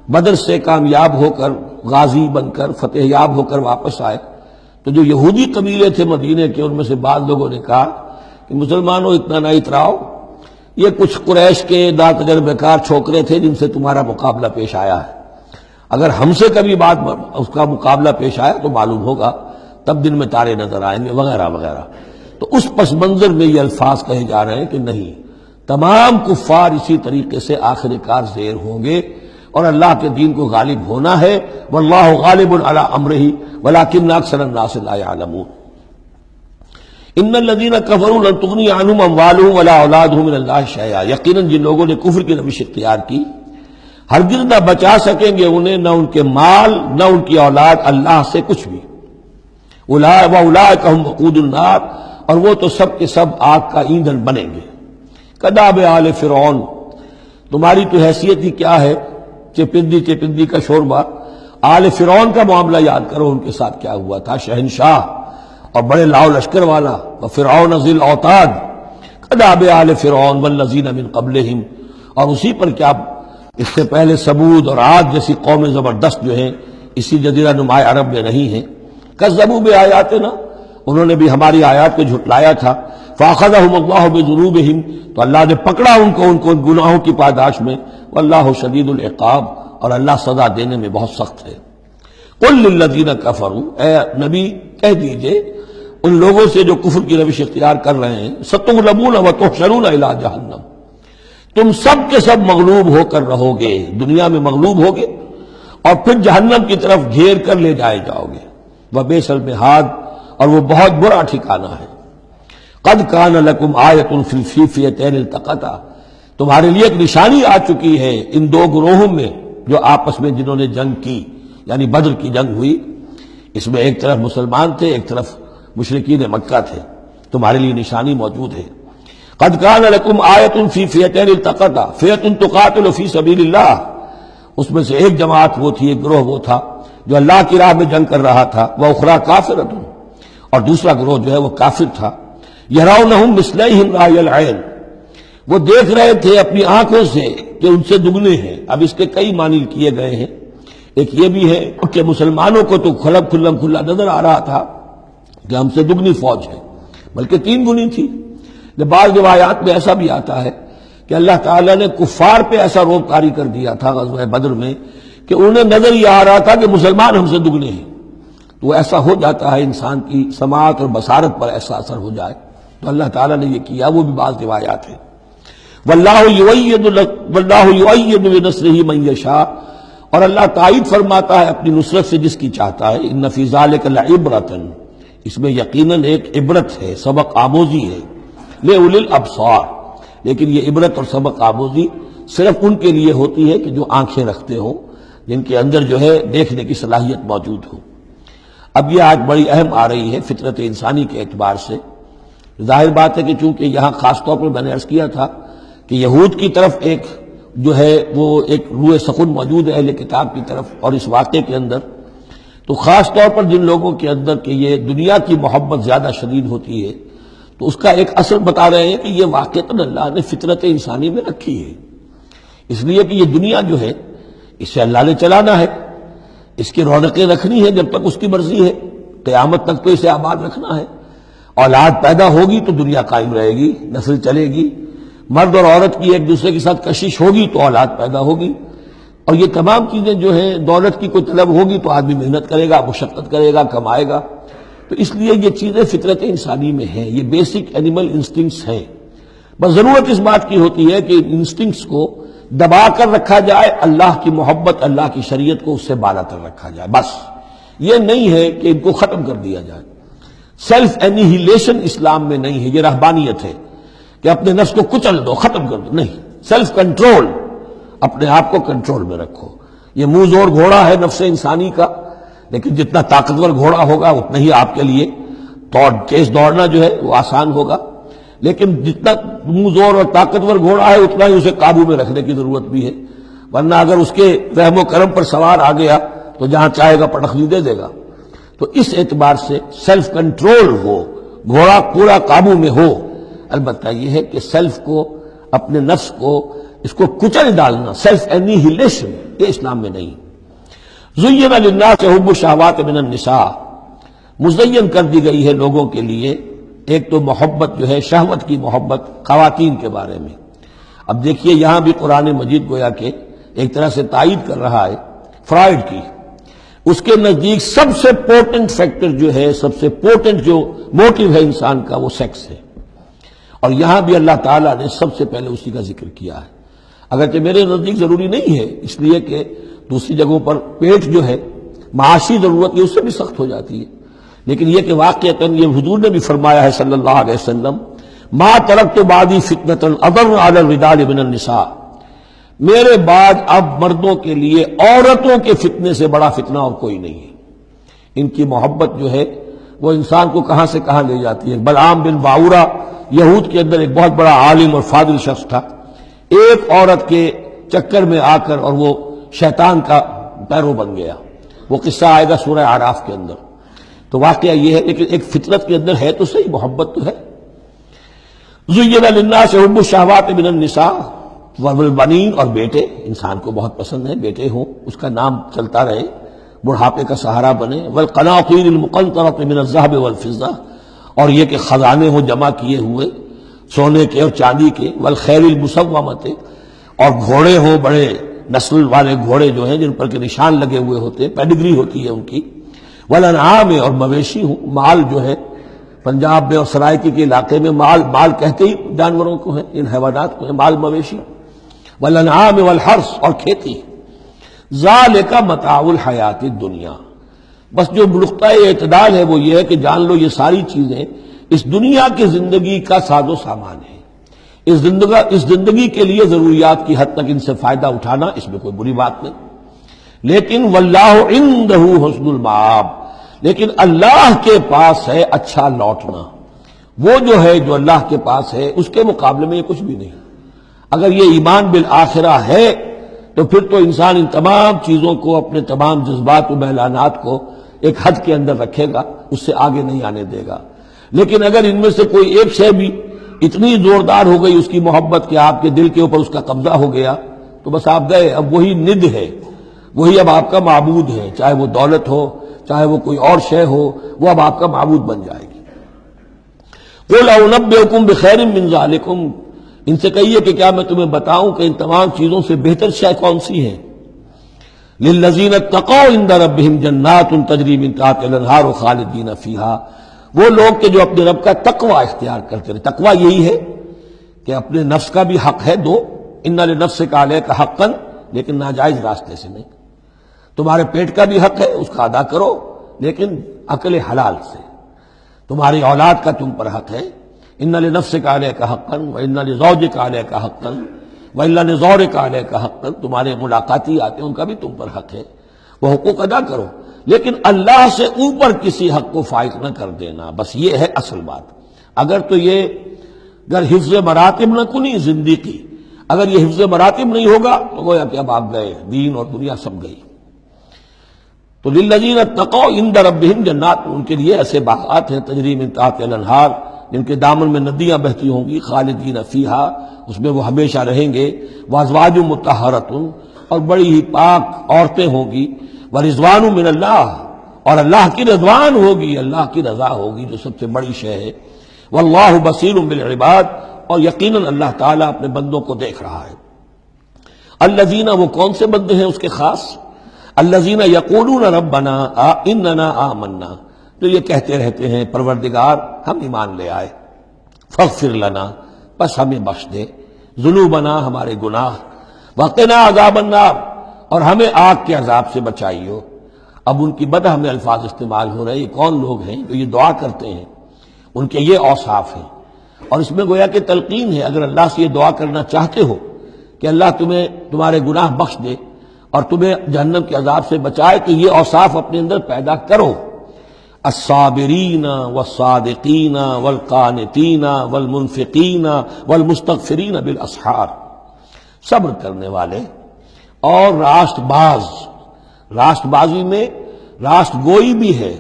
بدر سے کامیاب ہو کر، غازی بن کر، فتح یاب ہو کر واپس آئے تو جو یہودی قبیلے تھے مدینے کے، ان میں سے بعض لوگوں نے کہا کہ مسلمانوں اتنا نہ اتراؤ، یہ کچھ قریش کے ناتجربہ کار چھوکرے تھے جن سے تمہارا مقابلہ پیش آیا ہے. اگر ہم سے کبھی بات اس کا مقابلہ پیش آیا تو معلوم ہوگا، تب دن میں تارے نظر آئیں گے وغیرہ وغیرہ. تو اس پس منظر میں یہ الفاظ کہے جا رہے ہیں کہ نہیں، تمام کفار اسی طریقے سے آخر کار زیر ہوں گے اور اللہ کے دین کو غالب ہونا ہے. واللہ غالب علی امرہ ولکن اکثر الناس لا یعلمون. ان الذین کفروا لن تغنی عنہم اموالہم ولا اولادہم من اللہ شیئا، یقیناً جن لوگوں نے کفر کی روش اختیار کی ہرگز نہ بچا سکیں گے انہیں، نہ ان کے مال نہ ان کی اولاد اللہ سے کچھ بھی. اولئک ھم وقود النار، اور وہ تو سب کے سب آگ کا ایندھن بنیں گے. کداب آل فرعون، تمہاری تو حیثیت ہی کیا ہے، چپندی کا شوربہ. آل فرعون کا معاملہ یاد کرو، ان کے ساتھ کیا ہوا تھا. شہنشاہ اور بڑے لاؤ لشکر والا، وفرعون ذی الاوتاد، کداب آل فرعون والذین من قبلہم، اور اسی پر کیا اس سے پہلے ثمود اور عاد جیسی قومیں زبردست جو ہیں اسی جزیرہ نما عرب میں رہی ہیں. کذبوا بآیاتنا، انہوں نے بھی ہماری آیات کو جھٹلایا تھا. فاخذہم اللہ بذنوبہم، تو اللہ نے پکڑا ان کو گناہوں کی پاداش میں. واللہ شدید العقاب، اور اللہ سزا دینے میں بہت سخت ہے. قل للذین کفروا، اے نبی کہہ دیجئے ان لوگوں سے جو کفر کی روش اختیار کر رہے ہیں، ستغلبون وتحشرون الی جہنم، تم سب کے سب مغلوب ہو کر رہو گے، دنیا میں مغلوب ہوگے اور پھر جہنم کی طرف گھیر کر لے جائے جاؤ گے. وبئس المہاد، اور وہ بہت برا ٹھکانہ ہے. قد کان لکم آیۃ فی الفئتین التقطا، تمہارے لیے ایک نشانی آ چکی ہے ان دو گروہوں میں جو آپس میں جنہوں نے جنگ کی، یعنی بدر کی جنگ ہوئی. اس میں ایک طرف مسلمان تھے، ایک طرف مشرکین مکہ تھے. تمہارے لیے نشانی موجود ہے. قد کان لکم آیۃ فی فئتین التقطا فئۃ تقاتل فی سبیل اللہ، اس میں سے ایک جماعت وہ تھی، ایک گروہ وہ تھا جو اللہ کی راہ میں جنگ کر رہا تھا، واخری کافرۃ، اور دوسرا گروہ جو ہے وہ کافر تھا، یرونہم مثلیہم رأی العین، وہ دیکھ رہے تھے اپنی آنکھوں سے کہ ان سے دگنے ہیں۔ اب اس کے کئی معنی کیے گئے ہیں، ایک یہ بھی ہے کہ مسلمانوں کو تو کھلا نظر آ رہا تھا کہ ہم سے دگنی فوج ہے، بلکہ 3 گنی تھی۔ بعض روایات میں ایسا بھی آتا ہے کہ اللہ تعالیٰ نے کفار پہ ایسا روب طاری کر دیا تھا غزوہ بدر میں کہ انہیں نظر یہ آ رہا تھا کہ مسلمان ہم سے دگنے ہیں۔ تو ایسا ہو جاتا ہے، انسان کی سماعت اور بصارت پر ایسا اثر ہو جائے، تو اللہ تعالیٰ نے یہ کیا، وہ بھی بعض روایات ہیں۔ واللہ یؤید بنصرہ من یشاء، اور اللہ تائید فرماتا ہے اپنی نصرت سے جس کی چاہتا ہے۔ ان فی ذلک لعبرۃ، اس میں یقیناً ایک عبرت ہے، سبق آموزی ہے، لأولی الابصار، لیکن یہ عبرت اور سبق آموزی صرف ان کے لیے ہوتی ہے کہ جو آنکھیں رکھتے ہوں، جن کے اندر جو ہے دیکھنے کی صلاحیت موجود ہو۔ اب یہ آج بڑی اہم آ رہی ہے فطرت انسانی کے اعتبار سے۔ ظاہر بات ہے کہ چونکہ یہاں خاص طور پر میں نے عرض کیا تھا کہ یہود کی طرف ایک جو ہے وہ ایک روح سخن موجود ہے اہل کتاب کی طرف، اور اس واقعے کے اندر تو خاص طور پر جن لوگوں کے اندر کہ یہ دنیا کی محبت زیادہ شدید ہوتی ہے، تو اس کا ایک اثر بتا رہے ہیں کہ یہ واقعتاً اللہ نے فطرت انسانی میں رکھی ہے، اس لیے کہ یہ دنیا جو ہے اسے اللہ نے چلانا ہے، اس کی رونقیں رکھنی ہے جب تک اس کی مرضی ہے، قیامت تک تو اسے آباد رکھنا ہے۔ اولاد پیدا ہوگی تو دنیا قائم رہے گی، نسل چلے گی، مرد اور عورت کی ایک دوسرے کے ساتھ کشش ہوگی تو اولاد پیدا ہوگی، اور یہ تمام چیزیں جو ہیں، دولت کی کوئی طلب ہوگی تو آدمی محنت کرے گا، مشقت کرے گا، کمائے گا۔ تو اس لیے یہ چیزیں فطرت انسانی میں ہیں، یہ بیسک اینیمل انسٹنکٹس ہیں۔ بس ضرورت اس بات کی ہوتی ہے کہ ان انسٹنکٹس کو دبا کر رکھا جائے، اللہ کی محبت، اللہ کی شریعت کو اس سے بالا تر رکھا جائے، بس یہ نہیں ہے کہ ان کو ختم کر دیا جائے۔ سیلف اینیہیلیشن اسلام میں نہیں ہے، یہ رہبانیت ہے کہ اپنے نفس کو کچل دو، ختم کر دو، نہیں، سیلف کنٹرول، اپنے آپ کو کنٹرول میں رکھو۔ یہ منہ زور گھوڑا ہے نفس انسانی کا، لیکن جتنا طاقتور گھوڑا ہوگا اتنا ہی آپ کے لیے تیز دوڑنا جو ہے وہ آسان ہوگا، لیکن جتنا منہ زور اور طاقتور گھوڑا ہے اتنا ہی اسے قابو میں رکھنے کی ضرورت بھی ہے، ورنہ اگر اس کے رحم و کرم پر سوار آ گیا تو جہاں چاہے گا پٹخنی دے دے گا۔ تو اس اعتبار سے سیلف کنٹرول ہو، گھوڑا پورا قابو میں ہو۔ البتہ یہ ہے کہ سیلف کو، اپنے نفس کو، اس کو کچل ڈالنا، سیلف اینیہیلیشن، یہ اسلام میں نہیں۔ زین للناس حب الشہوات من النساء، مزین کر دی گئی ہے لوگوں کے لیے ایک تو محبت جو ہے، شہوت کی محبت خواتین کے بارے میں۔ اب دیکھیے یہاں بھی قرآن مجید گویا کہ ایک طرح سے تائید کر رہا ہے فرائڈ کی۔ اس کے نزدیک سب سے پورٹنٹ فیکٹر جو ہے، سب سے پورٹنٹ جو موٹیو ہے انسان کا، وہ سیکس ہے، اور یہاں بھی اللہ تعالیٰ نے سب سے پہلے اسی کا ذکر کیا ہے۔ اگرچہ میرے نزدیک ضروری نہیں ہے، اس لیے کہ دوسری جگہوں پر پیٹ جو ہے معاشی ضرورت یہ اس سے بھی سخت ہو جاتی ہے، لیکن یہ کہ واقعتاً یہ حضور نے بھی فرمایا ہے صلی اللہ علیہ وسلم، ما ترکت بعدی فتنۃ اضر علی الرجال من النساء، میرے بعد اب مردوں کے لیے عورتوں کے فتنے سے بڑا فتنہ اور کوئی نہیں ہے۔ ان کی محبت جو ہے وہ انسان کو کہاں سے کہاں لے جاتی ہے۔ بلعام بن باورا یہود کے اندر ایک بہت بڑا عالم اور فاضل شخص تھا، ایک عورت کے چکر میں آ کر اور وہ شیطان کا پیرو بن گیا، وہ قصہ آئے گا سورہ اعراف کے اندر۔ تو واقعہ یہ ہے، لیکن ایک فطرت کے اندر ہے تو صحیح، محبت تو ہے۔ زین للناس حب الشہوات من النساء والبنین، اور بیٹے انسان کو بہت پسند ہے، بیٹے ہوں، اس کا نام چلتا رہے، بڑھاپے کا سہارا بنے، والقناطیر المقنطرۃ من الذهب والفضہ، اور یہ کہ خزانے ہوں جمع کیے ہوئے سونے کے اور چاندی کے، والخیل المسومۃ، اور گھوڑے ہوں بڑے نسل والے گھوڑے جو ہیں جن پر کے نشان لگے ہوئے ہوتے ہیں، پیڈگری ہوتی ہے ان کی، والانعام، اور مویشی ہوں، مال جو ہے پنجاب میں اور سرائکی کے علاقے میں مال کہتے ہی جانوروں کو ہے، ان حیوانات کو ہے مال مویشی، والانعام والحرث، اور کھیتی۔ ذالک متاع الحیات الدنیا، بس جو نقطہ اعتدال ہے وہ یہ ہے کہ جان لو یہ ساری چیزیں اس دنیا کی زندگی کا ساز و سامان ہے، اس زندگی کے لیے ضروریات کی حد تک ان سے فائدہ اٹھانا، اس میں کوئی بری بات نہیں، لیکن واللہ عندہ حسن المآب، لیکن اللہ کے پاس ہے اچھا لوٹنا۔ وہ جو ہے جو اللہ کے پاس ہے اس کے مقابلے میں یہ کچھ بھی نہیں۔ اگر یہ ایمان بالآخرہ ہے تو پھر تو انسان ان تمام چیزوں کو، اپنے تمام جذبات و میلانات کو ایک حد کے اندر رکھے گا، اس سے آگے نہیں آنے دے گا۔ لیکن اگر ان میں سے کوئی ایک شے بھی اتنی زوردار ہو گئی اس کی محبت کہ آپ کے دل کے اوپر اس کا قبضہ ہو گیا تو بس آپ گئے، اب وہی ند ہے، وہی اب آپ کا معبود ہے، چاہے وہ دولت ہو، چاہے وہ کوئی اور شے ہو، وہ اب آپ کا معبود بن جائے گی۔ قُلْ أَنَبِّئُكُم بِخَيْرٍ مِّن ذَلِكُمْ، ان سے کہیے کہ کیا میں تمہیں بتاؤں کہ ان تمام چیزوں سے بہتر شے کون سی ہے؟ لِلَّذِينَ اتَّقَوْا عِندَ رَبِّهِمْ جَنَّاتٌ تَجْرِی مِن تَحْتِهَا الْأَنْہَارُ خَالِدِینَ فِیہَا، وہ لوگ کہ جو اپنے رب کا تقوی اختیار کرتے رہے۔ تقوی یہی ہے کہ اپنے نفس کا بھی حق ہے دو، اِنَّ لِنَفْسِکَ عَلَیکَ حَقًّا، لیکن ناجائز راستے سے نہیں۔ تمہارے پیٹ کا بھی حق ہے، اس کا ادا کرو، لیکن عقل حلال سے۔ تمہاری اولاد کا تم پر حق ہے، اِنَّ لِنَفْسِکَ عَلَیکَ حَقًّا وَإِنَّ لِزَوْجِکَ عَلَیکَ حَقًّا وَإِنَّ لِزَوْرِکَ عَلَیکَ حَقًّا، تمہارے ملاقاتی آتے ہیں ان کا بھی تم پر حق ہے، وہ حقوق ادا کرو، لیکن اللہ سے اوپر کسی حق کو فائق نہ کر دینا، بس یہ ہے اصل بات۔ اگر تو یہ اگر حفظ مراتب نہ کنی زندگی، اگر یہ حفظ مراتب نہیں ہوگا تو گویا کہ اب آپ گئے، دین اور دنیا سب گئی۔ تو للذین اتقوا عند ربہم جنات، ان کے لیے ایسے باغات ہیں تجری من تحتہا الانہار، جن کے دامن میں ندیاں بہتی ہوں گی، خالدین فیہا، اس میں وہ ہمیشہ رہیں گے، وازواج مطہرۃ، اور بڑی ہی پاک عورتیں ہوں گی، ورضوان من اللہ، اور اللہ کی رضوان ہوگی، اللہ کی رضا ہوگی جو سب سے بڑی شے ہے، واللہ بصیر بالعباد، اور یقیناً اللہ تعالیٰ اپنے بندوں کو دیکھ رہا ہے۔ الذین، وہ کون سے بندے ہیں اس کے خاص؟ الذین یقولون ربنا اننا آمنا، جو یہ کہتے رہتے ہیں پروردگار ہم ایمان لے آئے، فاغفر لنا، بس ہمیں بخش دے، ذنوبنا، ہمارے گناہ، وقنا عذاب النار، اور ہمیں آگ کے عذاب سے بچائیو۔ اب ان کی بدہ میں الفاظ استعمال ہو رہے ہیں، یہ کون لوگ ہیں جو یہ دعا کرتے ہیں، ان کے یہ اوصاف ہیں، اور اس میں گویا کہ تلقین ہے، اگر اللہ سے یہ دعا کرنا چاہتے ہو کہ اللہ تمہیں تمہارے گناہ بخش دے اور تمہیں جہنم کے عذاب سے بچائے، تو یہ اوصاف اپنے اندر پیدا کرو۔ الصابرین والصادقین والقانتین والمنفقین والمستغفرین بالاسحار، صبر کرنے والے اور راست باز۔ راست بازی میں راست گوئی بھی ہے،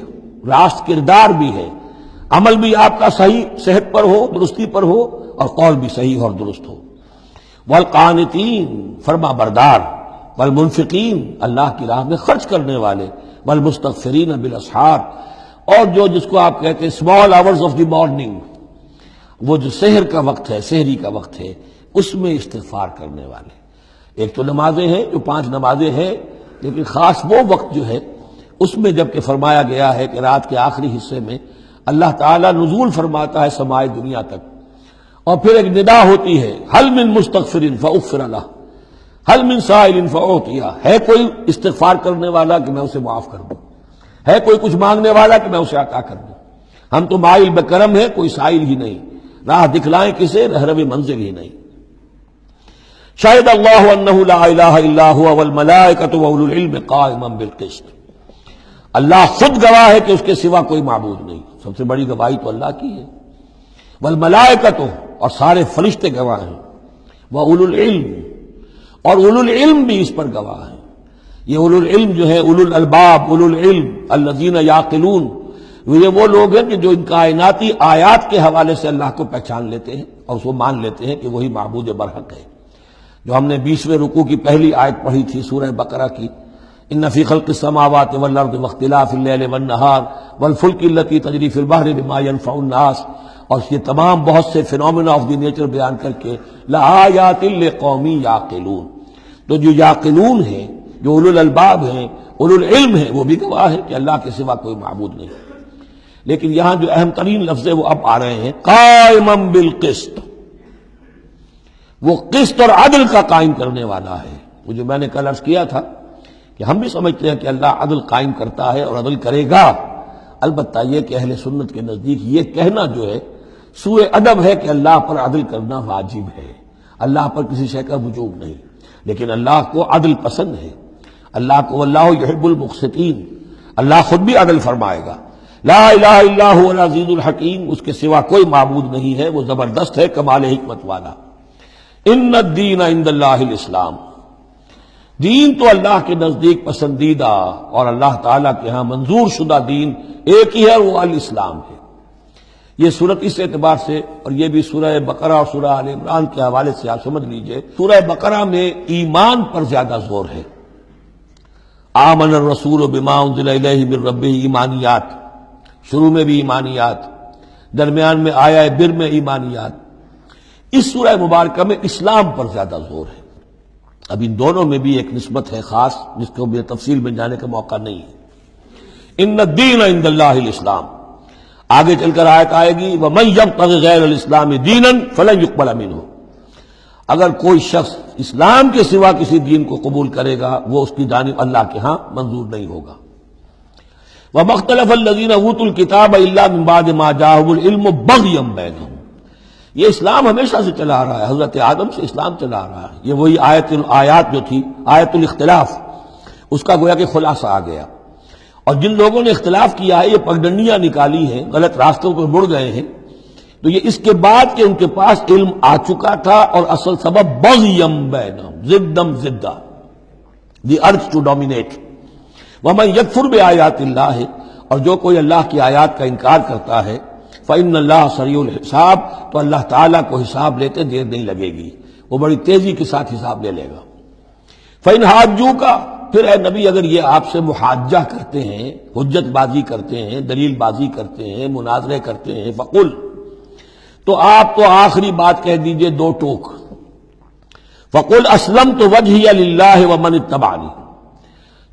راست کردار بھی ہے، عمل بھی آپ کا صحیح صحت پر ہو، درستی پر ہو، اور قول بھی صحیح اور درست ہو۔ والقانتین، فرما بردار، والمنفقین، اللہ کی راہ میں خرچ کرنے والے، والمستغفرین بالاسحار، اور جو جس کو آپ کہتے ہیں small hours of the morning, وہ جو سحر کا وقت ہے، سحری کا وقت ہے، اس میں استغفار کرنے والے۔ ایک تو نمازیں ہیں جو 5 نمازیں ہیں، لیکن خاص وہ وقت جو ہے اس میں جب کہ فرمایا گیا ہے کہ رات کے آخری حصے میں اللہ تعالیٰ نزول فرماتا ہے سمائے دنیا تک، اور پھر ایک ندا ہوتی ہے، حل من مستغفر فاغفر لہ، حل من سائل فاعطیہ، ہے کوئی استغفار کرنے والا کہ میں اسے معاف کر دوں، ہے کوئی کچھ مانگنے والا کہ میں اسے عطا کر دوں۔ ہم تو مائل بکرم ہے، کوئی سائل ہی نہیں، راہ دکھلائیں کسے، رہرو منزل ہی نہیں۔ شاہد اللہ انہ لا الہ الا هو والملائکۃ واولو العلم قائما بالقسط، اللہ خود گواہ ہے کہ اس کے سوا کوئی معبود نہیں، سب سے بڑی گواہی تو اللہ کی ہے، والملائکۃ، اور سارے فرشتے گواہ ہیں، واولو العلم، اور اولو العلم بھی اس پر گواہ ہیں۔ یہ اولو العلم جو ہے، اولو الالباب، اولو العلم الذین یعقلون، یہ وہ لوگ ہیں کہ جو ان کائناتی آیات کے حوالے سے اللہ کو پہچان لیتے ہیں اور اس کو مان لیتے ہیں کہ وہی معبود برحق ہے۔ جو ہم نے 20ویں رکوع کی پہلی آیت پڑھی تھی سورہ بقرہ کی، ان فی خلق السماوات والارض واختلاف اللیل والنہار والفلک التی تجری فی البحر بما ینفع الناس، اور یہ تمام بہت سے فینومینا آف دی نیچر بیان کر کے لآیات لقوم یعقلون، تو جو یعقلون ہیں، جو اولو الالباب ہیں، اولو العلم ہیں، وہ بھی گواہ ہیں کہ اللہ کے سوا کوئی معبود نہیں۔ لیکن یہاں جو اہم ترین لفظ ہے وہ اب آ رہے ہیں، قائما بالقسط، وہ قسط اور عدل کا قائم کرنے والا ہے۔ وہ جو میں نے کل عرض کیا تھا کہ ہم بھی سمجھتے ہیں کہ اللہ عدل قائم کرتا ہے اور عدل کرے گا، البتہ یہ کہ اہل سنت کے نزدیک یہ کہنا جو ہے سوء ادب ہے کہ اللہ پر عدل کرنا واجب ہے، اللہ پر کسی شے کا وجوب نہیں، لیکن اللہ کو عدل پسند ہے، اللہ کو واللہ یحب المقسطین، اللہ خود بھی عدل فرمائے گا، لا الہ الا هو العزیز الحکیم، اس کے سوا کوئی معبود نہیں ہے، وہ زبردست ہے، کمال حکمت والا۔ ان الدین عند اللہ الاسلام، دین تو اللہ کے نزدیک پسندیدہ اور اللہ تعالیٰ کے ہاں منظور شدہ دین ایک ہی ہے، وہ الاسلام ہے۔ یہ صورت اس اعتبار سے، اور یہ بھی سورہ بقرہ اور سورہ آل-عمران کے حوالے سے آپ سمجھ لیجئے، سورہ بقرہ میں ایمان پر زیادہ زور ہے۔ آمن الرسول بما انزل الیہ من ربہ، ایمانیات، شروع میں بھی ایمانیات، درمیان میں آیا بر میں ایمانیات۔ اس سورہ مبارکہ میں اسلام پر زیادہ زور ہے۔ اب ان دونوں میں بھی ایک نسبت ہے خاص، جس کو بھی تفصیل میں جانے کا موقع نہیں ہے۔ ان الدین عند اللہ الاسلام، آگے چل کر آیت آئے گی وَمَن يَبْتَغِ غَيْرَ الْإِسْلَامِ دِينًا فَلَن يُقْبَلَ مِنْهُ، اگر کوئی شخص اسلام کے سوا کسی دین کو قبول کرے گا وہ اس کی جانب اللہ کے ہاں منظور نہیں ہوگا۔ وَمَا اخْتَلَفَ الَّذِينَ أُوتُوا الْكِتَابَ إِلَّا مِن بَعْدِ مَا جَاءَهُمُ الْعِلْمُ بَغْيًا بَيْنَهُمْ، یہ اسلام ہمیشہ سے چلا آ رہا ہے، حضرت آدم سے اسلام چلا آ رہا ہے۔ یہ وہی آیات جو تھی آیت الاختلاف، اس کا گویا کہ خلاصہ آ گیا۔ اور جن لوگوں نے اختلاف کیا ہے، یہ پگڈنڈیاں نکالی ہیں، غلط راستوں پر مڑ گئے ہیں، تو یہ اس کے بعد کہ ان کے پاس علم آ چکا تھا، اور اصل سبب بغیم بینہم، ضدم ضدہ، دی ارج ٹو ڈومینیٹ۔ ومن یکفر بآیات اللہ، اور جو کوئی اللہ کی آیات کا انکار کرتا ہے، فإن اللہ سریع الحساب، تو اللہ تعالیٰ کو حساب لیتے دیر نہیں لگے گی، وہ بڑی تیزی کے ساتھ حساب لے لے گا۔ فإن حاجوک، پھر اے نبی اگر یہ آپ سے محاجہ کرتے ہیں، حجت بازی کرتے ہیں، دلیل بازی کرتے ہیں، مناظرے کرتے ہیں، فقل، تو آپ تو آخری بات کہہ دیجئے دو ٹوک، فقل اسلمت وجہی للہ ومن اتبعنی،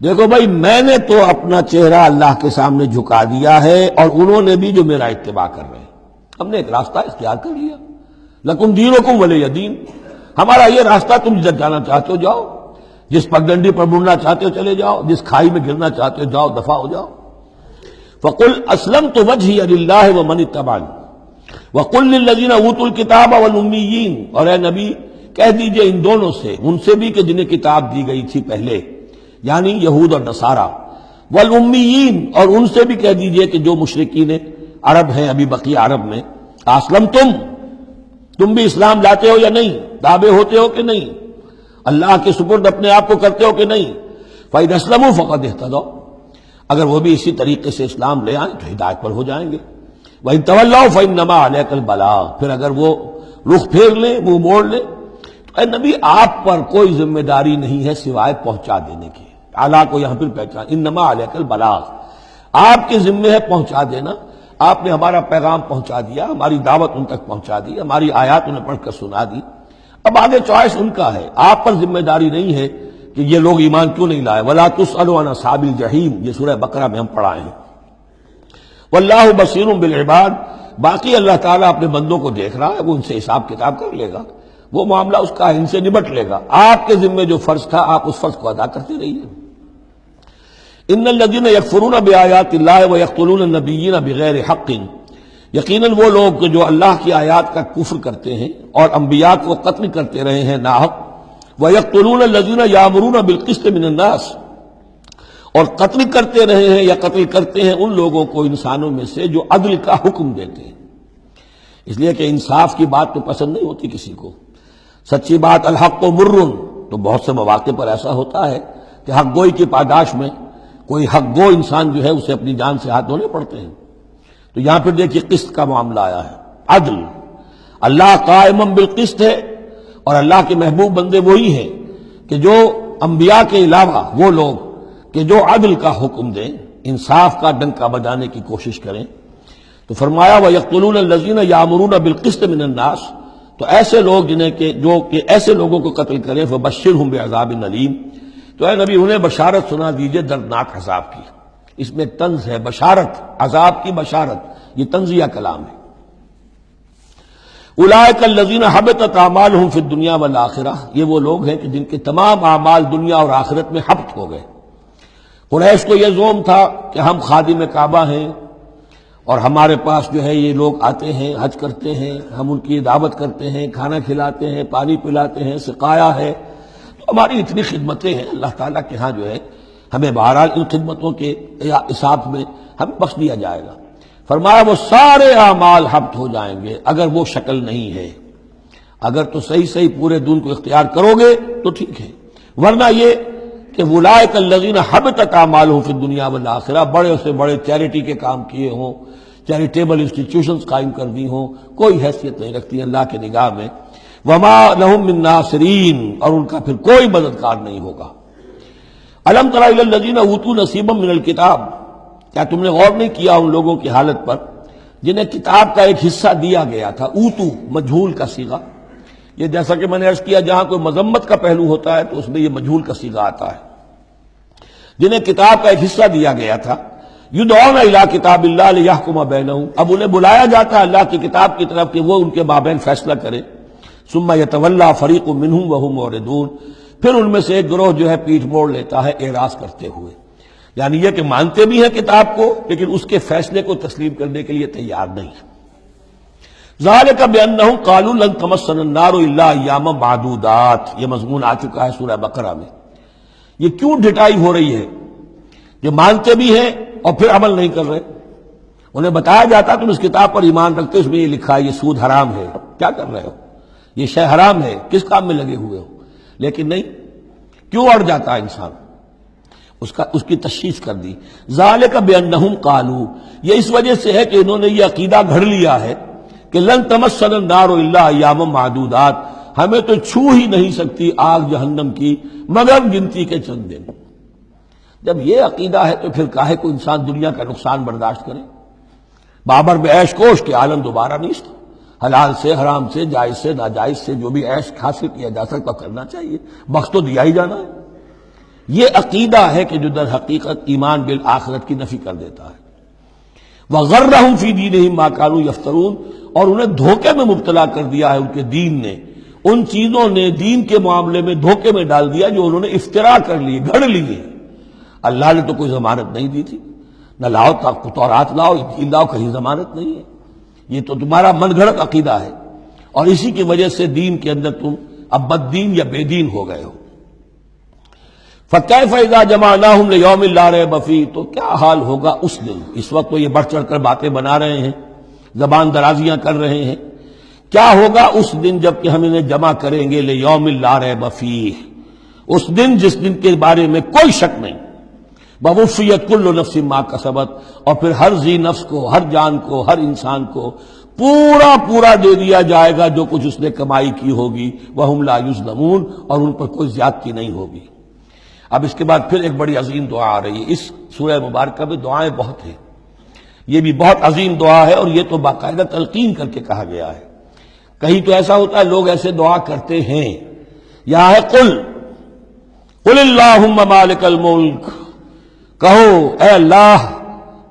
دیکھو بھائی میں نے تو اپنا چہرہ اللہ کے سامنے جھکا دیا ہے، اور انہوں نے بھی جو میرا اتباع کر رہے ہیں، ہم نے ایک راستہ اختیار کر لیا، لکم دینکم ولی دین، ہمارا یہ راستہ، تم جدھر جانا چاہتے ہو جاؤ، جس پگڈنڈی پر مڑنا چاہتے ہو چلے جاؤ، جس کھائی میں گرنا چاہتے ہو جاؤ، دفع ہو جاؤ۔ فقل اسلمت وجہی للہ ومن اتبعنی وقل للذین اوتوا الکتاب والامیین، اور اے نبی کہہ دیجئے ان دونوں سے، ان سے بھی کہ جنہیں کتاب دی گئی تھی پہلے، یعنی یہود اور نصارہ، والامیین، اور ان سے بھی کہہ دیجئے کہ جو مشرکین عرب ہیں ابھی بقیہ عرب میں، اسلمتم، تم بھی اسلام لاتے ہو یا نہیں، تابع ہوتے ہو کہ نہیں، اللہ کے سپرد اپنے آپ کو کرتے ہو کہ نہیں، فَإِنْ أَسْلَمُوا فَقَدْ اهْتَدَوْا، اگر وہ بھی اسی طریقے سے اسلام لے آئیں تو ہدایت پر ہو جائیں گے۔ وَإِنْ تَوَلَّوْا فَإِنَّمَا عَلَيْكَ الْبَلَاغُ، پھر اگر وہ رخ پھیر لیں، منہ موڑ لیں، تو اے نبی آپ پر کوئی ذمہ داری نہیں ہے سوائے پہنچا دینے کی۔ اعلیٰ کو یہاں پھر پہچان، انما علیک البلاغ، آپ کے ذمہ ہے پہنچا دینا، آپ نے ہمارا پیغام پہنچا دیا، ہماری دعوت ان تک پہنچا دی، ہماری آیات انہیں پڑھ کر سنا دی، اب آگے چوائس ان کا ہے، آپ پر ذمہ داری نہیں ہے کہ یہ لوگ ایمان کیوں نہیں لائے۔ وَلَا تُسْأَلُ عَنْ أَصْحَابِ الْجَحِيمِ، یہ سورہ بقرہ میں ہم پڑھائے ہیں۔ وَاللَّهُ بَصِيرٌ بِالْعِبَادِ، باقی اللہ تعالیٰ اپنے بندوں کو دیکھ رہا ہے، وہ ان سے حساب کتاب کر لے گا، وہ معاملہ اس کا ہے، ان سے نمٹ لے گا۔ آپ کے ذمہ جو فرض تھا آپ اس فرض کو ادا کرتے رہیے۔ ان الذین یکفرون بآیات اللہ ویقتلون النبیین بغیر حق، یقیناً وہ لوگ جو اللہ کی آیات کا کفر کرتے ہیں اور انبیاء کو قتل کرتے رہے ہیں ناحق، ویقتلون الذین یامرون بالقسط من الناس، اور قتل کرتے رہے ہیں یا قتل کرتے ہیں ان لوگوں کو انسانوں میں سے جو عدل کا حکم دیتے ہیں، اس لیے کہ انصاف کی بات تو پسند نہیں ہوتی کسی کو، سچی بات الحق مر، تو بہت سے مواقع پر ایسا ہوتا ہے کہ حق گوئی کی پاداش میں کوئی حق گو انسان جو ہے اسے اپنی جان سے ہاتھ دھونے پڑتے ہیں۔ تو یہاں پھر دیکھیے قسط کا معاملہ آیا ہے، عدل، اللہ قائم بالقسط ہے، اور اللہ کے محبوب بندے وہی ہیں کہ جو انبیاء کے علاوہ وہ لوگ کہ جو عدل کا حکم دیں، انصاف کا ڈنکا بجانے کی کوشش کریں۔ تو فرمایا وَيَقْتُلُونَ الَّذِينَ يَأْمُرُونَ بِالْقِسْطِ مِنَ النَّاسِ، تو ایسے لوگ جنہیں کہ جو کہ ایسے لوگوں کو قتل کریں، فَبَشِّرْهُم بِعَذَابٍ أَلِيمٍ، تو اے نبی انہیں بشارت سنا دیجئے دردناک عذاب کی۔ اس میں طنز ہے، بشارت، عذاب کی بشارت، یہ طنزیہ کلام ہے۔ اولئک الذین حبطت اعمالهم فی الدنیا والآخرہ، یہ وہ لوگ ہیں کہ جن کے تمام اعمال دنیا اور آخرت میں حبط ہو گئے۔ قریش کو یہ زوم تھا کہ ہم خادم کعبہ ہیں اور ہمارے پاس جو ہے یہ لوگ آتے ہیں، حج کرتے ہیں، ہم ان کی دعوت کرتے ہیں، کھانا کھلاتے ہیں، پانی پلاتے ہیں، سقایا ہے، تو ہماری اتنی خدمتیں ہیں اللہ تعالیٰ کے ہاں جو ہے ہمیں بہرحال ان خدمتوں کے حساب میں ہمیں بخش دیا جائے گا۔ فرمایا وہ سارے اعمال حبط ہو جائیں گے اگر وہ شکل نہیں ہے۔ اگر تو صحیح صحیح پورے دین کو اختیار کرو گے تو ٹھیک ہے، ورنہ یہ کہ اولئک الذین حبطت اعمالهم فی الدنیا والآخرہ، بڑے سے بڑے چیریٹی کے کام کیے ہوں، چیریٹیبل انسٹیٹیوشنز قائم کر دی ہوں، کوئی حیثیت نہیں رکھتی اللہ کے نگاہ میں۔ وما لهم من ناصرین، اور ان کا پھر کوئی مددگار نہیں ہوگا۔ الم تر الی الذین اوتوا نصیبا من الکتاب، کیا تم نے غور نہیں کیا ان لوگوں کی حالت پر جنہیں کتاب کا ایک حصہ دیا گیا تھا؟ اوتو مجہول کا صیغہ، یہ جیسا کہ میں نے عرض کیا جہاں کوئی مذمت کا پہلو ہوتا ہے تو اس میں یہ مجہول کا صیغہ آتا ہے۔ جنہیں کتاب کا ایک حصہ دیا گیا تھا، یدعون الی کتاب اللہ لیحکم بینہم، اب انہیں بلایا جاتا ہے اللہ کی کتاب کی طرف کہ وہ ان کے مابین فیصلہ کرے۔ ثم یتولی فریق منہم وہم معرضون، پھر ان میں سے ایک گروہ جو ہے پیٹھ موڑ لیتا ہے اعراض کرتے ہوئے، یعنی یہ کہ مانتے بھی ہیں کتاب کو لیکن اس کے فیصلے کو تسلیم کرنے کے لیے تیار نہیں ہے۔ ذالک بانہم قالوا لن تمسنا النار الا ایاما معدودات، یہ مضمون آ چکا ہے سورہ بقرہ میں۔ یہ کیوں ڈٹائی ہو رہی ہے؟ جو مانتے بھی ہیں اور پھر عمل نہیں کر رہے، انہیں بتایا جاتا تم اس کتاب پر ایمان رکھتے، اس میں یہ لکھا ہے یہ سود حرام ہے، کیا کر رہے ہو، یہ شے حرام ہے، کس کام میں لگے ہوئے ہو، لیکن نہیں، کیوں اڑ جاتا ہے انسان؟ اس کی تشخیص کر دی۔ ذالک بانہم قالوا، یہ اس وجہ سے ہے کہ انہوں نے یہ عقیدہ گھڑ لیا ہے کہ لن تمسنا النار الا ایاما معدودات، ہمیں تو چھو ہی نہیں سکتی آگ جہنم کی مگر گنتی کے چند دن۔ جب یہ عقیدہ ہے تو پھر کاہے کو انسان دنیا کا نقصان برداشت کرے؟ بابر میں عیش کوش کے عالم دوبارہ نہیں تھا، حلال سے حرام سے جائز سے ناجائز سے جو بھی عیش حاصل کیا جا سکتا کرنا چاہیے، بخت تو دیا ہی جانا ہے۔ یہ عقیدہ ہے کہ جو در حقیقت ایمان بالآخرت کی نفی کر دیتا ہے۔ وَغَرَّهُمْ فِي دِينِهِمْ مَا كَانُوا يَفْتَرُونَ، اور انہیں دھوکے میں مبتلا کر دیا ہے ان کے دین نے، ان چیزوں نے دین کے معاملے میں دھوکے میں ڈال دیا جو انہوں نے افتراء کر لی، گھڑ لیے۔ اللہ نے تو کوئی ضمانت نہیں دی تھی، نہ لاؤ تورات لاؤ انجیل لاؤ، کہیں ضمانت نہیں ہے، یہ تو تمہارا من گھڑت عقیدہ ہے، اور اسی کی وجہ سے دین کے اندر تم اب بد دین یا بے دین ہو گئے ہو۔ فَكَيْفَ إِذَا جَمَعْنَاهُمْ لِيَوْمٍ لَا رَيْبَ فِيهِ، تو کیا حال ہوگا اس دن، اس وقت تو یہ بڑھ چڑھ کر باتیں بنا رہے ہیں، زبان درازیاں کر رہے ہیں، کیا ہوگا اس دن جب کہ ہم انہیں جمع کریں گے لِيَوْمٍ لَا رَيْبَ فِيهِ، اس دن جس دن کے بارے میں کوئی شک نہیں، وَوُفِّيَتْ كُلُّ نَفْسٍ مَا كَسَبَتْ، اور پھر ہر ذی نفس کو، ہر جان کو، ہر انسان کو پورا دے دیا جائے گا جو کچھ اس نے کمائی کی ہوگی، وَهُمْ لَا يُظْلَمُونَ، اور ان پر کوئی زیادتی نہیں ہوگی۔ اب اس کے بعد پھر ایک بڑی عظیم دعا آ رہی ہے، اس سورہ مبارکہ میں دعائیں بہت ہیں، یہ بھی بہت عظیم دعا ہے، اور یہ تو باقاعدہ تلقین کر کے کہا گیا ہے۔ کہیں تو ایسا ہوتا ہے لوگ ایسے دعا کرتے ہیں، یہاں ہے قل اللہم مالک الملک، کہو اے اللہ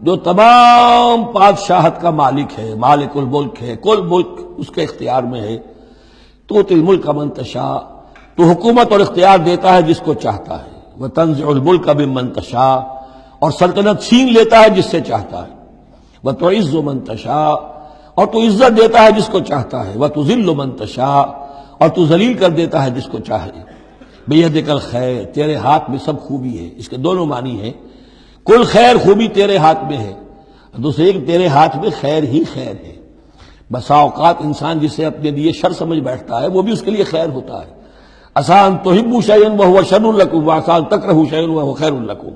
جو تمام بادشاہت کا مالک ہے، مالک الملک ہے، کل ملک اس کے اختیار میں ہے، تؤتی الملک من تشاء، تو حکومت اور اختیار دیتا ہے جس کو چاہتا ہے، وتنزع الملک ممن تشاء، اور سلطنت چھین لیتا ہے جس سے چاہتا ہے، وتعز من تشاء، اور تو عزت دیتا ہے جس کو چاہتا ہے، وتذل من تشاء، اور تو ذلیل کر دیتا ہے جس کو چاہے، بیدک الخیر، تیرے ہاتھ میں سب خوبی ہے، اس کے دونوں معنی ہیں، کل خیر خوبی تیرے ہاتھ میں ہے، دوسرے کہ تیرے ہاتھ میں خیر ہی خیر ہے۔ بسا اوقات انسان جسے اپنے لیے شر سمجھ بیٹھتا ہے وہ بھی اس کے لیے خیر ہوتا ہے، آسان تحبوا شیئا وہو شر لکم وآسان تکرہوا شیئا وہو خیر لکم،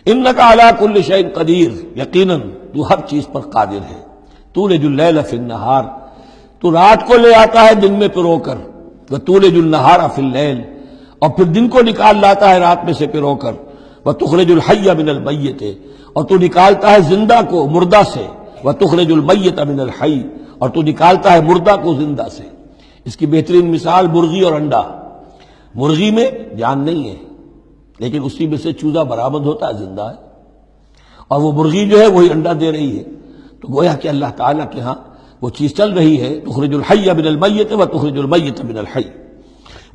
انک علی کل شیء قدیر، یقیناً تو ہر چیز پر قادر ہے، تولج اللیل فی النہار، تو رات کو لے آتا ہے دن میں پرو کر، وتولج النہار فی اللیل، اور پھر دن کو نکال لاتا ہے رات میں سے پرو کر، وتخرج الحی من المیت، اور تو نکالتا ہے زندہ کو مردہ سے، وتخرج المیت من الحی، اور تو نکالتا ہے مردہ کو زندہ سے۔ اس کی بہترین مثال مرغی اور انڈا، مرغی میں جان نہیں ہے لیکن اسی میں سے چوزہ برآمد ہوتا ہے، زندہ ہے، اور وہ مرغی جو ہے وہی انڈا دے رہی ہے، تو گویا کہ اللہ تعالیٰ کے ہاں وہ چیز چل رہی ہے، تخرج الحی من المیت وتخرج المیت من الحی،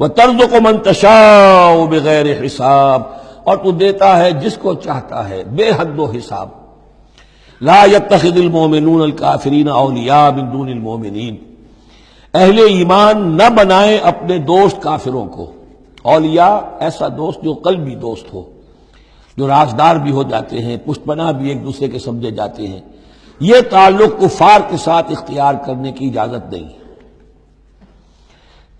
وترزق من تشاء بغیر حساب، اور تو دیتا ہے جس کو چاہتا ہے بے حد و حساب۔ لا يتخذ المؤمنون الکافرین اولیاء من دون المؤمنین، اہل ایمان نہ بنائیں اپنے دوست کافروں کو، اولیاء ایسا دوست جو قلبی دوست ہو، جو رازدار بھی ہو جاتے ہیں، پشت پناہ بھی ایک دوسرے کے سمجھے جاتے ہیں، یہ تعلق کفار کے ساتھ اختیار کرنے کی اجازت نہیں ہے۔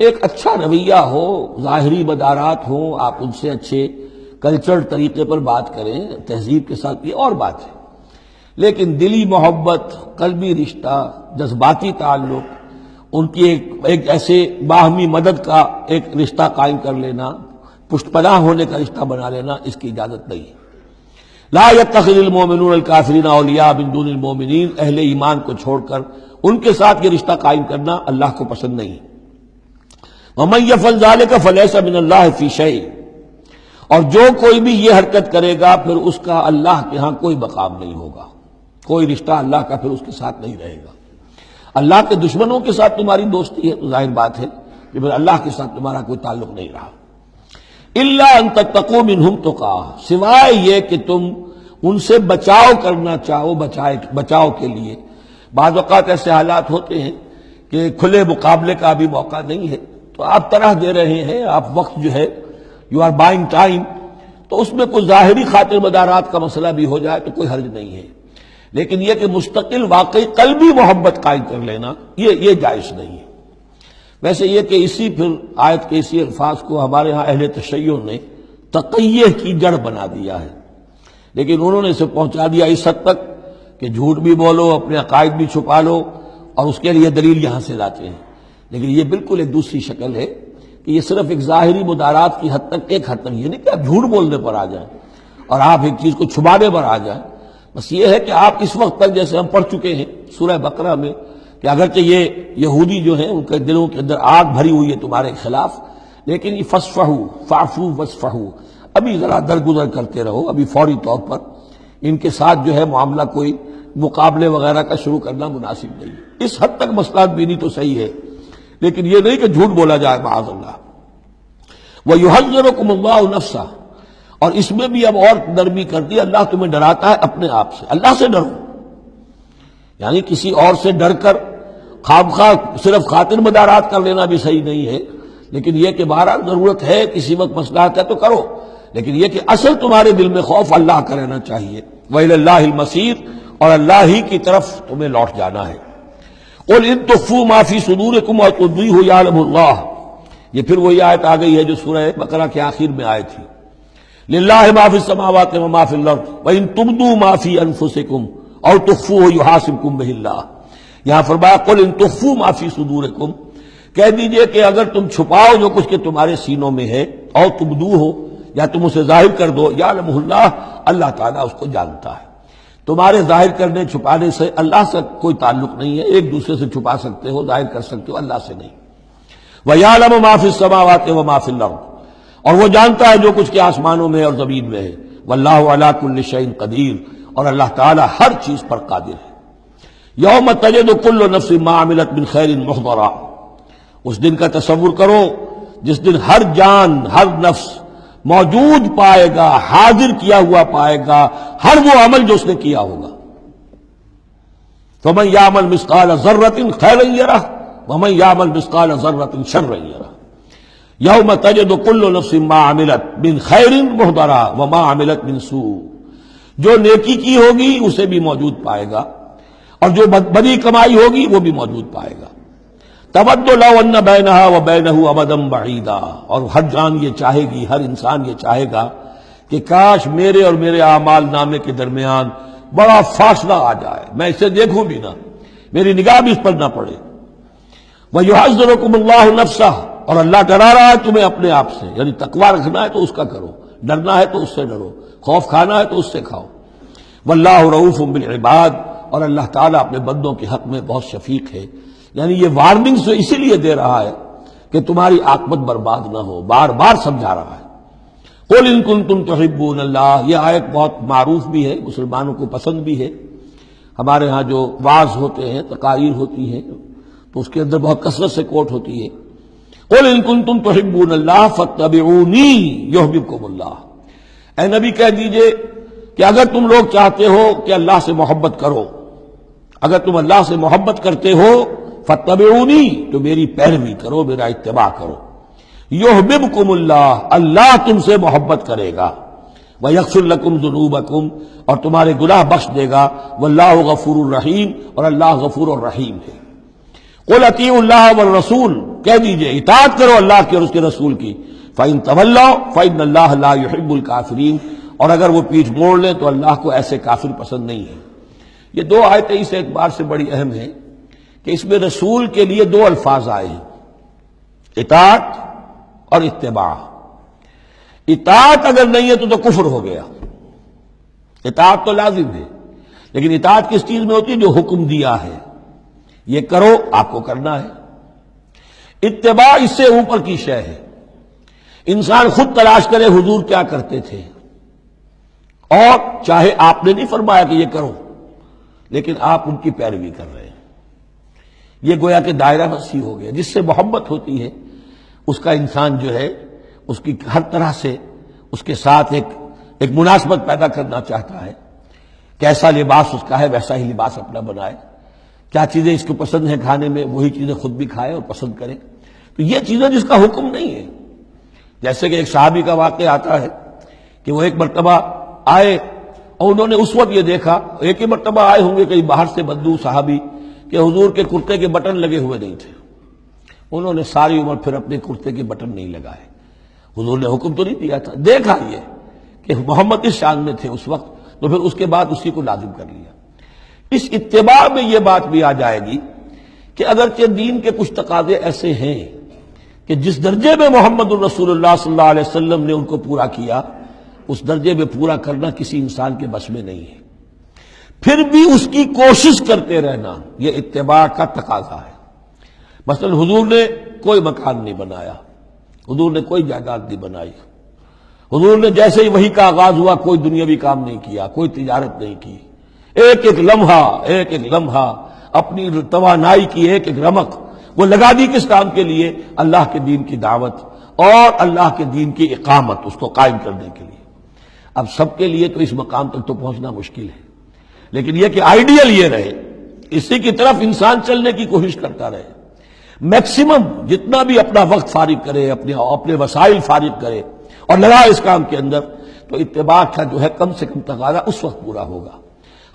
ایک اچھا رویہ ہو، ظاہری مدارات ہوں، آپ ان سے اچھے کلچرل طریقے پر بات کریں، تہذیب کے ساتھ، یہ اور بات ہے، لیکن دلی محبت، قلبی رشتہ، جذباتی تعلق، ان کی ایک ایسے باہمی مدد کا ایک رشتہ قائم کر لینا، پشت پناہ ہونے کا رشتہ بنا لینا، اس کی اجازت نہیں ہے۔ لا يتخذ المؤمنون الکافرین اولیاء من دون المؤمنین، اہل ایمان کو چھوڑ کر ان کے ساتھ یہ رشتہ قائم کرنا اللہ کو پسند نہیں۔ ومن يفعل ذلك فليس من اللہ فی شیء، اور جو کوئی بھی یہ حرکت کرے گا پھر اس کا اللہ کے ہاں کوئی مقام نہیں ہوگا، کوئی رشتہ اللہ کا پھر اس کے ساتھ نہیں رہے گا۔ اللہ کے دشمنوں کے ساتھ تمہاری دوستی ہے تو ظاہر بات ہے کہ پھر اللہ کے ساتھ تمہارا کوئی تعلق نہیں رہا۔ الا ان تتقوا منہم تقا، سوائے یہ کہ تم ان سے بچاؤ کرنا چاہو، بچاؤ کے لیے۔ بعض اوقات ایسے حالات ہوتے ہیں کہ کھلے مقابلے کا بھی موقع نہیں ہے، تو آپ طرح دے رہے ہیں، آپ وقت جو ہے یو آر بائنگ ٹائم، تو اس میں کوئی ظاہری خاطر مدارات کا مسئلہ بھی ہو جائے تو کوئی حرج نہیں ہے، لیکن یہ کہ مستقل واقعی قلبی محبت قائم کر لینا یہ جائز نہیں ہے۔ ویسے یہ کہ اسی پھر آیت کے اسی الفاظ کو ہمارے ہاں اہل تشیع نے تقیہ کی جڑ بنا دیا ہے، لیکن انہوں نے اسے پہنچا دیا اس حد تک کہ جھوٹ بھی بولو، اپنے عقائد بھی چھپا لو، اور اس کے لیے دلیل یہاں سے لاتے ہیں، لیکن یہ بالکل ایک دوسری شکل ہے کہ یہ صرف ایک ظاہری مدارات کی حد تک، ایک حد تک، یہ نہیں کہ آپ جھوٹ بولنے پر آ جائیں اور آپ ایک چیز کو چھپانے پر آ جائیں، بس یہ ہے کہ آپ اس وقت تک جیسے ہم پڑھ چکے ہیں سورہ بقرہ میں کہ اگرچہ یہ یہودی جو ہیں ان کے دلوں کے اندر آگ بھری ہوئی ہے تمہارے خلاف، لیکن یہ فصفحوا فاعفوا واصفحوا، ابھی ذرا درگزر کرتے رہو، ابھی فوری طور پر ان کے ساتھ جو ہے معاملہ کوئی مقابلے وغیرہ کا شروع کرنا مناسب نہیں۔ اس حد تک مسئلہ بینی تو صحیح ہے، لیکن یہ نہیں کہ جھوٹ بولا جائے معاذ اللہ۔ وَيُحَذِّرُكُمُ اللَّهُ نَفْسَهُ، اور اس میں بھی اب اور نرمی کر دی، اللہ تمہیں ڈراتا ہے اپنے آپ سے، اللہ سے ڈرو، یعنی کسی اور سے ڈر کر خواہ صرف خاطر مدارات کر لینا بھی صحیح نہیں ہے، لیکن یہ کہ بہرحال ضرورت ہے، کسی وقت مصلحت ہے تو کرو، لیکن یہ کہ اصل تمہارے دل میں خوف اللہ کا رہنا چاہیے۔ وَإِلَى اللَّهِ الْمَصِيرُ، اور اللہ ہی کی طرف تمہیں لوٹ جانا ہے۔ قُلْ إِن تُخْفُوا مَا فِي صُدُورِكُمْ أَوْ تُبْدُوهُ يَعْلَمُ اللَّهُ، یہ پھر وہی آیت آ گئی ہے جو سورہ بقرہ کے آخر میں آئی تھی، لِلَّهِ مَا فِي السَّمَاوَاتِ وَمَا فِي الْأَرْضِ وَإِن تُبْدُوا مَا فِي أَنفُسِكُمْ أَوْ تُخْفُوهُ يُحَاسِبْكُم بِهِ اللَّهُ، یہاں فرمایا قُلْ إِن تُخْفُوا مَا فِي صُدُورِكُمْ، کہہ دیجئے کہ اگر تم چھپاؤ جو کچھ کہ تمہارے سینوں میں ہے، أَوْ تُبْدُوهُ، یا تم اسے ظاہر کر دو، يَعْلَمُهُ اللَّهُ، اللہ تعالیٰ اس کو جانتا ہے۔ تمہارے ظاہر کرنے چھپانے سے اللہ سے کوئی تعلق نہیں ہے، ایک دوسرے سے چھپا سکتے ہو، ظاہر کر سکتے ہو، اللہ سے نہیں۔ وَيَعْلَمُ مَا فِي السَّمَاوَاتِ وَمَا فِي الْأَرْضِ، اور وہ جانتا ہے جو کچھ کہ آسمانوں میں اور زمین میں ہے۔ وَاللَّهُ عَلَىٰ كُلِّ شَيْءٍ قَدِيرٌ، اور اللہ تعالیٰ ہر چیز پر قادر ہے۔ یوم تجد کل نفس ما عملت من خیر محضرا، اس دن کا تصور کرو جس دن ہر جان، ہر نفس موجود پائے گا، حاضر کیا ہوا پائے گا ہر وہ عمل جو اس نے کیا ہوگا۔ فمن یعمل مثقال ذرۃ خیرا یرہ ومن یعمل مثقال ذرۃ شرا یرہ، یوم تجد کل نفس ما عملت من خیر محضرا وما عملت من سوء، جو نیکی کی ہوگی اسے بھی موجود پائے گا، اور جو بدی کمائی ہوگی وہ بھی موجود پائے گا۔ تود لو ان بینہا وبینہ امدا بعیدا، اور ہر جان یہ چاہے گی، ہر انسان یہ چاہے گا کہ کاش میرے اور میرے اعمال نامے کے درمیان بڑا فاصلہ آ جائے، میں اسے دیکھوں بھی نہ، میری نگاہ بھی اس پر نہ پڑے۔ وَيُحَذِّرُكُمُ اللَّهُ نَفْسَهُ، اور اللہ ڈرا رہا ہے تمہیں اپنے آپ سے، یعنی تقویٰ رکھنا ہے تو اس کا کرو، ڈرنا ہے تو اس سے ڈرو، خوف کھانا ہے تو اس سے کھاؤ۔ وَاللَّهُ رَءُوفٌ بِالْعِبَادِ، اور اللہ تعالیٰ اپنے بندوں کے حق میں بہت شفیق ہے، یعنی یہ وارننگ سے اسی لیے دے رہا ہے کہ تمہاری عاقبت برباد نہ ہو، بار بار سمجھا رہا ہے۔ قُلْ إِن كُنتُمْ تُحِبُّونَ اللَّهَ، یہ آیت بہت معروف بھی ہے، مسلمانوں کو پسند بھی ہے، ہمارے ہاں جو وعظ ہوتے ہیں، تقاریر ہوتی ہیں تو اس کے اندر بہت کثرت سے کوٹ ہوتی ہے۔ قُلْ إِن كُنتُمْ تُحِبُّونَ اللَّهَ فَاتَّبِعُونِي يُحْبِبْكُمُ اللَّهُ، اے نبی کہہ دیجئے کہ اگر تم لوگ چاہتے ہو کہ اللہ سے محبت کرو، اگر تم اللہ سے محبت کرتے ہو فاتبعونی، تو میری پیروی کرو، میرا اتباع کرو۔ یحببکم اللہ، اللہ تم سے محبت کرے گا۔ وَيَغْفِرْ لَكُمْ ذُنُوبَكُمْ، اور تمہارے گناہ بخش دے گا، وَاللَّهُ غَفُورٌ الرحیم، اور اللہ غفور الرحیم ہے۔ قُلْ اطیعوا اللَّهَ وَالرَّسُولَ، کہہ دیجئے اطاعت کرو اللہ کی اور اس کے رسول کی، فَإِن تَوَلَّوْا فَإِنَّ اللَّهَ لَا يُحِبُّ الْكَافِرِينَ، اور اگر وہ پیٹھ موڑ لیں تو اللہ کو ایسے کافر پسند نہیں ہے۔ یہ دو آیتیں اس اعتبار سے بڑی اہم ہیں کہ اس میں رسول کے لیے دو الفاظ آئے ہیں، اطاعت اور اتباع۔ اطاعت اگر نہیں ہے تو کفر ہو گیا۔ اطاعت تو لازم ہے، لیکن اطاعت کس چیز میں ہوتی ہے؟ جو حکم دیا ہے، یہ کرو، آپ کو کرنا ہے۔ اتباع اس سے اوپر کی شے ہے، انسان خود تلاش کرے حضور کیا کرتے تھے، اور چاہے آپ نے نہیں فرمایا کہ یہ کرو، لیکن آپ ان کی پیروی کر رہے ہیں۔ یہ گویا کہ دائرہ وسیع ہو گیا۔ جس سے محبت ہوتی ہے اس کا انسان جو ہے اس کی ہر طرح سے اس کے ساتھ ایک مناسبت پیدا کرنا چاہتا ہے۔ کیسا لباس اس کا ہے ویسا ہی لباس اپنا بنائے، کیا چیزیں اس کو پسند ہیں کھانے میں وہی چیزیں خود بھی کھائے اور پسند کرے۔ تو یہ چیزیں جس کا حکم نہیں ہے، جیسے کہ ایک صحابی کا واقعہ آتا ہے کہ وہ ایک مرتبہ آئے اور انہوں نے اس وقت یہ دیکھا، ایک ہی مرتبہ آئے ہوں گے کہیں باہر سے بدو صحابی، کہ حضور کے کرتے کے بٹن لگے ہوئے نہیں تھے۔ انہوں نے ساری عمر پھر اپنے کرتے کے بٹن نہیں لگائے۔ حضور نے حکم تو نہیں دیا تھا، دیکھا یہ کہ محمد اس شان میں تھے اس وقت، تو پھر اس کے بعد اسی کو لازم کر لیا۔ اس اتباع میں یہ بات بھی آ جائے گی کہ اگرچہ دین کے کچھ تقاضے ایسے ہیں کہ جس درجے میں محمد الرسول اللہ صلی اللہ علیہ وسلم نے ان کو پورا کیا، اس درجے میں پورا کرنا کسی انسان کے بس میں نہیں ہے، پھر بھی اس کی کوشش کرتے رہنا یہ اتباع کا تقاضا ہے۔ مثلا حضور نے کوئی مکان نہیں بنایا، حضور نے کوئی جائیداد نہیں بنائی، حضور نے جیسے ہی وحی کا آغاز ہوا کوئی دنیاوی کام نہیں کیا، کوئی تجارت نہیں کی، ایک ایک لمحہ اپنی توانائی کی ایک رمق وہ لگا دی کس کام کے لیے؟ اللہ کے دین کی دعوت اور اللہ کے دین کی اقامت، اس کو قائم کرنے کے لیے۔ اب سب کے لیے تو اس مقام تک تو پہنچنا مشکل ہے، لیکن یہ کہ آئیڈیل یہ رہے، اسی کی طرف انسان چلنے کی کوشش کرتا رہے، میکسیمم جتنا بھی اپنا وقت فارغ کرے، اپنے وسائل فارغ کرے اور لگا اس کام کے اندر، تو اتباع کا جو ہے کم سے کم تقاضا اس وقت پورا ہوگا۔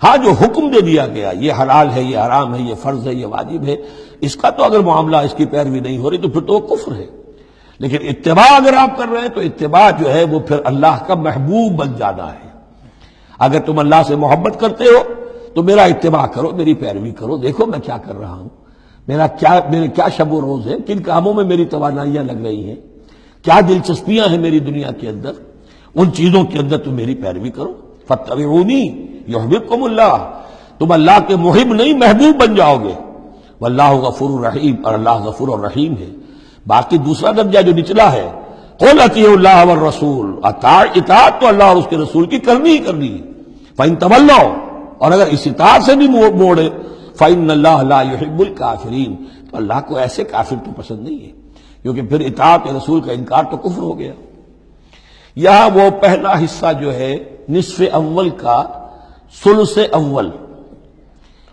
ہاں جو حکم دے دیا گیا یہ حلال ہے، یہ حرام ہے، یہ فرض ہے، یہ واجب ہے، اس کا تو اگر معاملہ اس کی پیروی نہیں ہو رہی تو پھر تو وہ کفر ہے۔ لیکن اتباع اگر آپ کر رہے ہیں تو اتباع جو ہے وہ پھر اللہ کا محبوب بن جانا ہے۔ اگر تم اللہ سے محبت کرتے ہو تو میرا اتباع کرو، میری پیروی کرو، دیکھو میں کیا کر رہا ہوں، میرے کیا شب و روز ہے، کن کاموں میں میری توانائیاں لگ رہی ہیں، کیا دلچسپیاں ہیں میری دنیا کے اندر، ان چیزوں کے اندر تم میری پیروی کرو۔ فاتبعونی یحببکم اللہ، تم اللہ کے محب نہیں محبوب بن جاؤ گے۔ واللہ غفور الرحیم، اور اللہ غفور الرحیم ہے۔ باقی دوسرا درجہ جو نچلا ہے، قل اطیعوا اللہ والرسول، اطاعت تو اللہ اور اس کے رسول کی کرنی ہی کرنی ہے۔ فإن تولوا، اور اگر اس اطاعت سے بھی موڑے، فإن اللہ لا يحب الکافرین، تو اللہ کو ایسے کافر تو پسند نہیں ہے، کیونکہ پھر اطاعت رسول کا انکار تو کفر ہو گیا۔ یہاں وہ پہلا حصہ جو ہے نصف اول کا ثلث اول،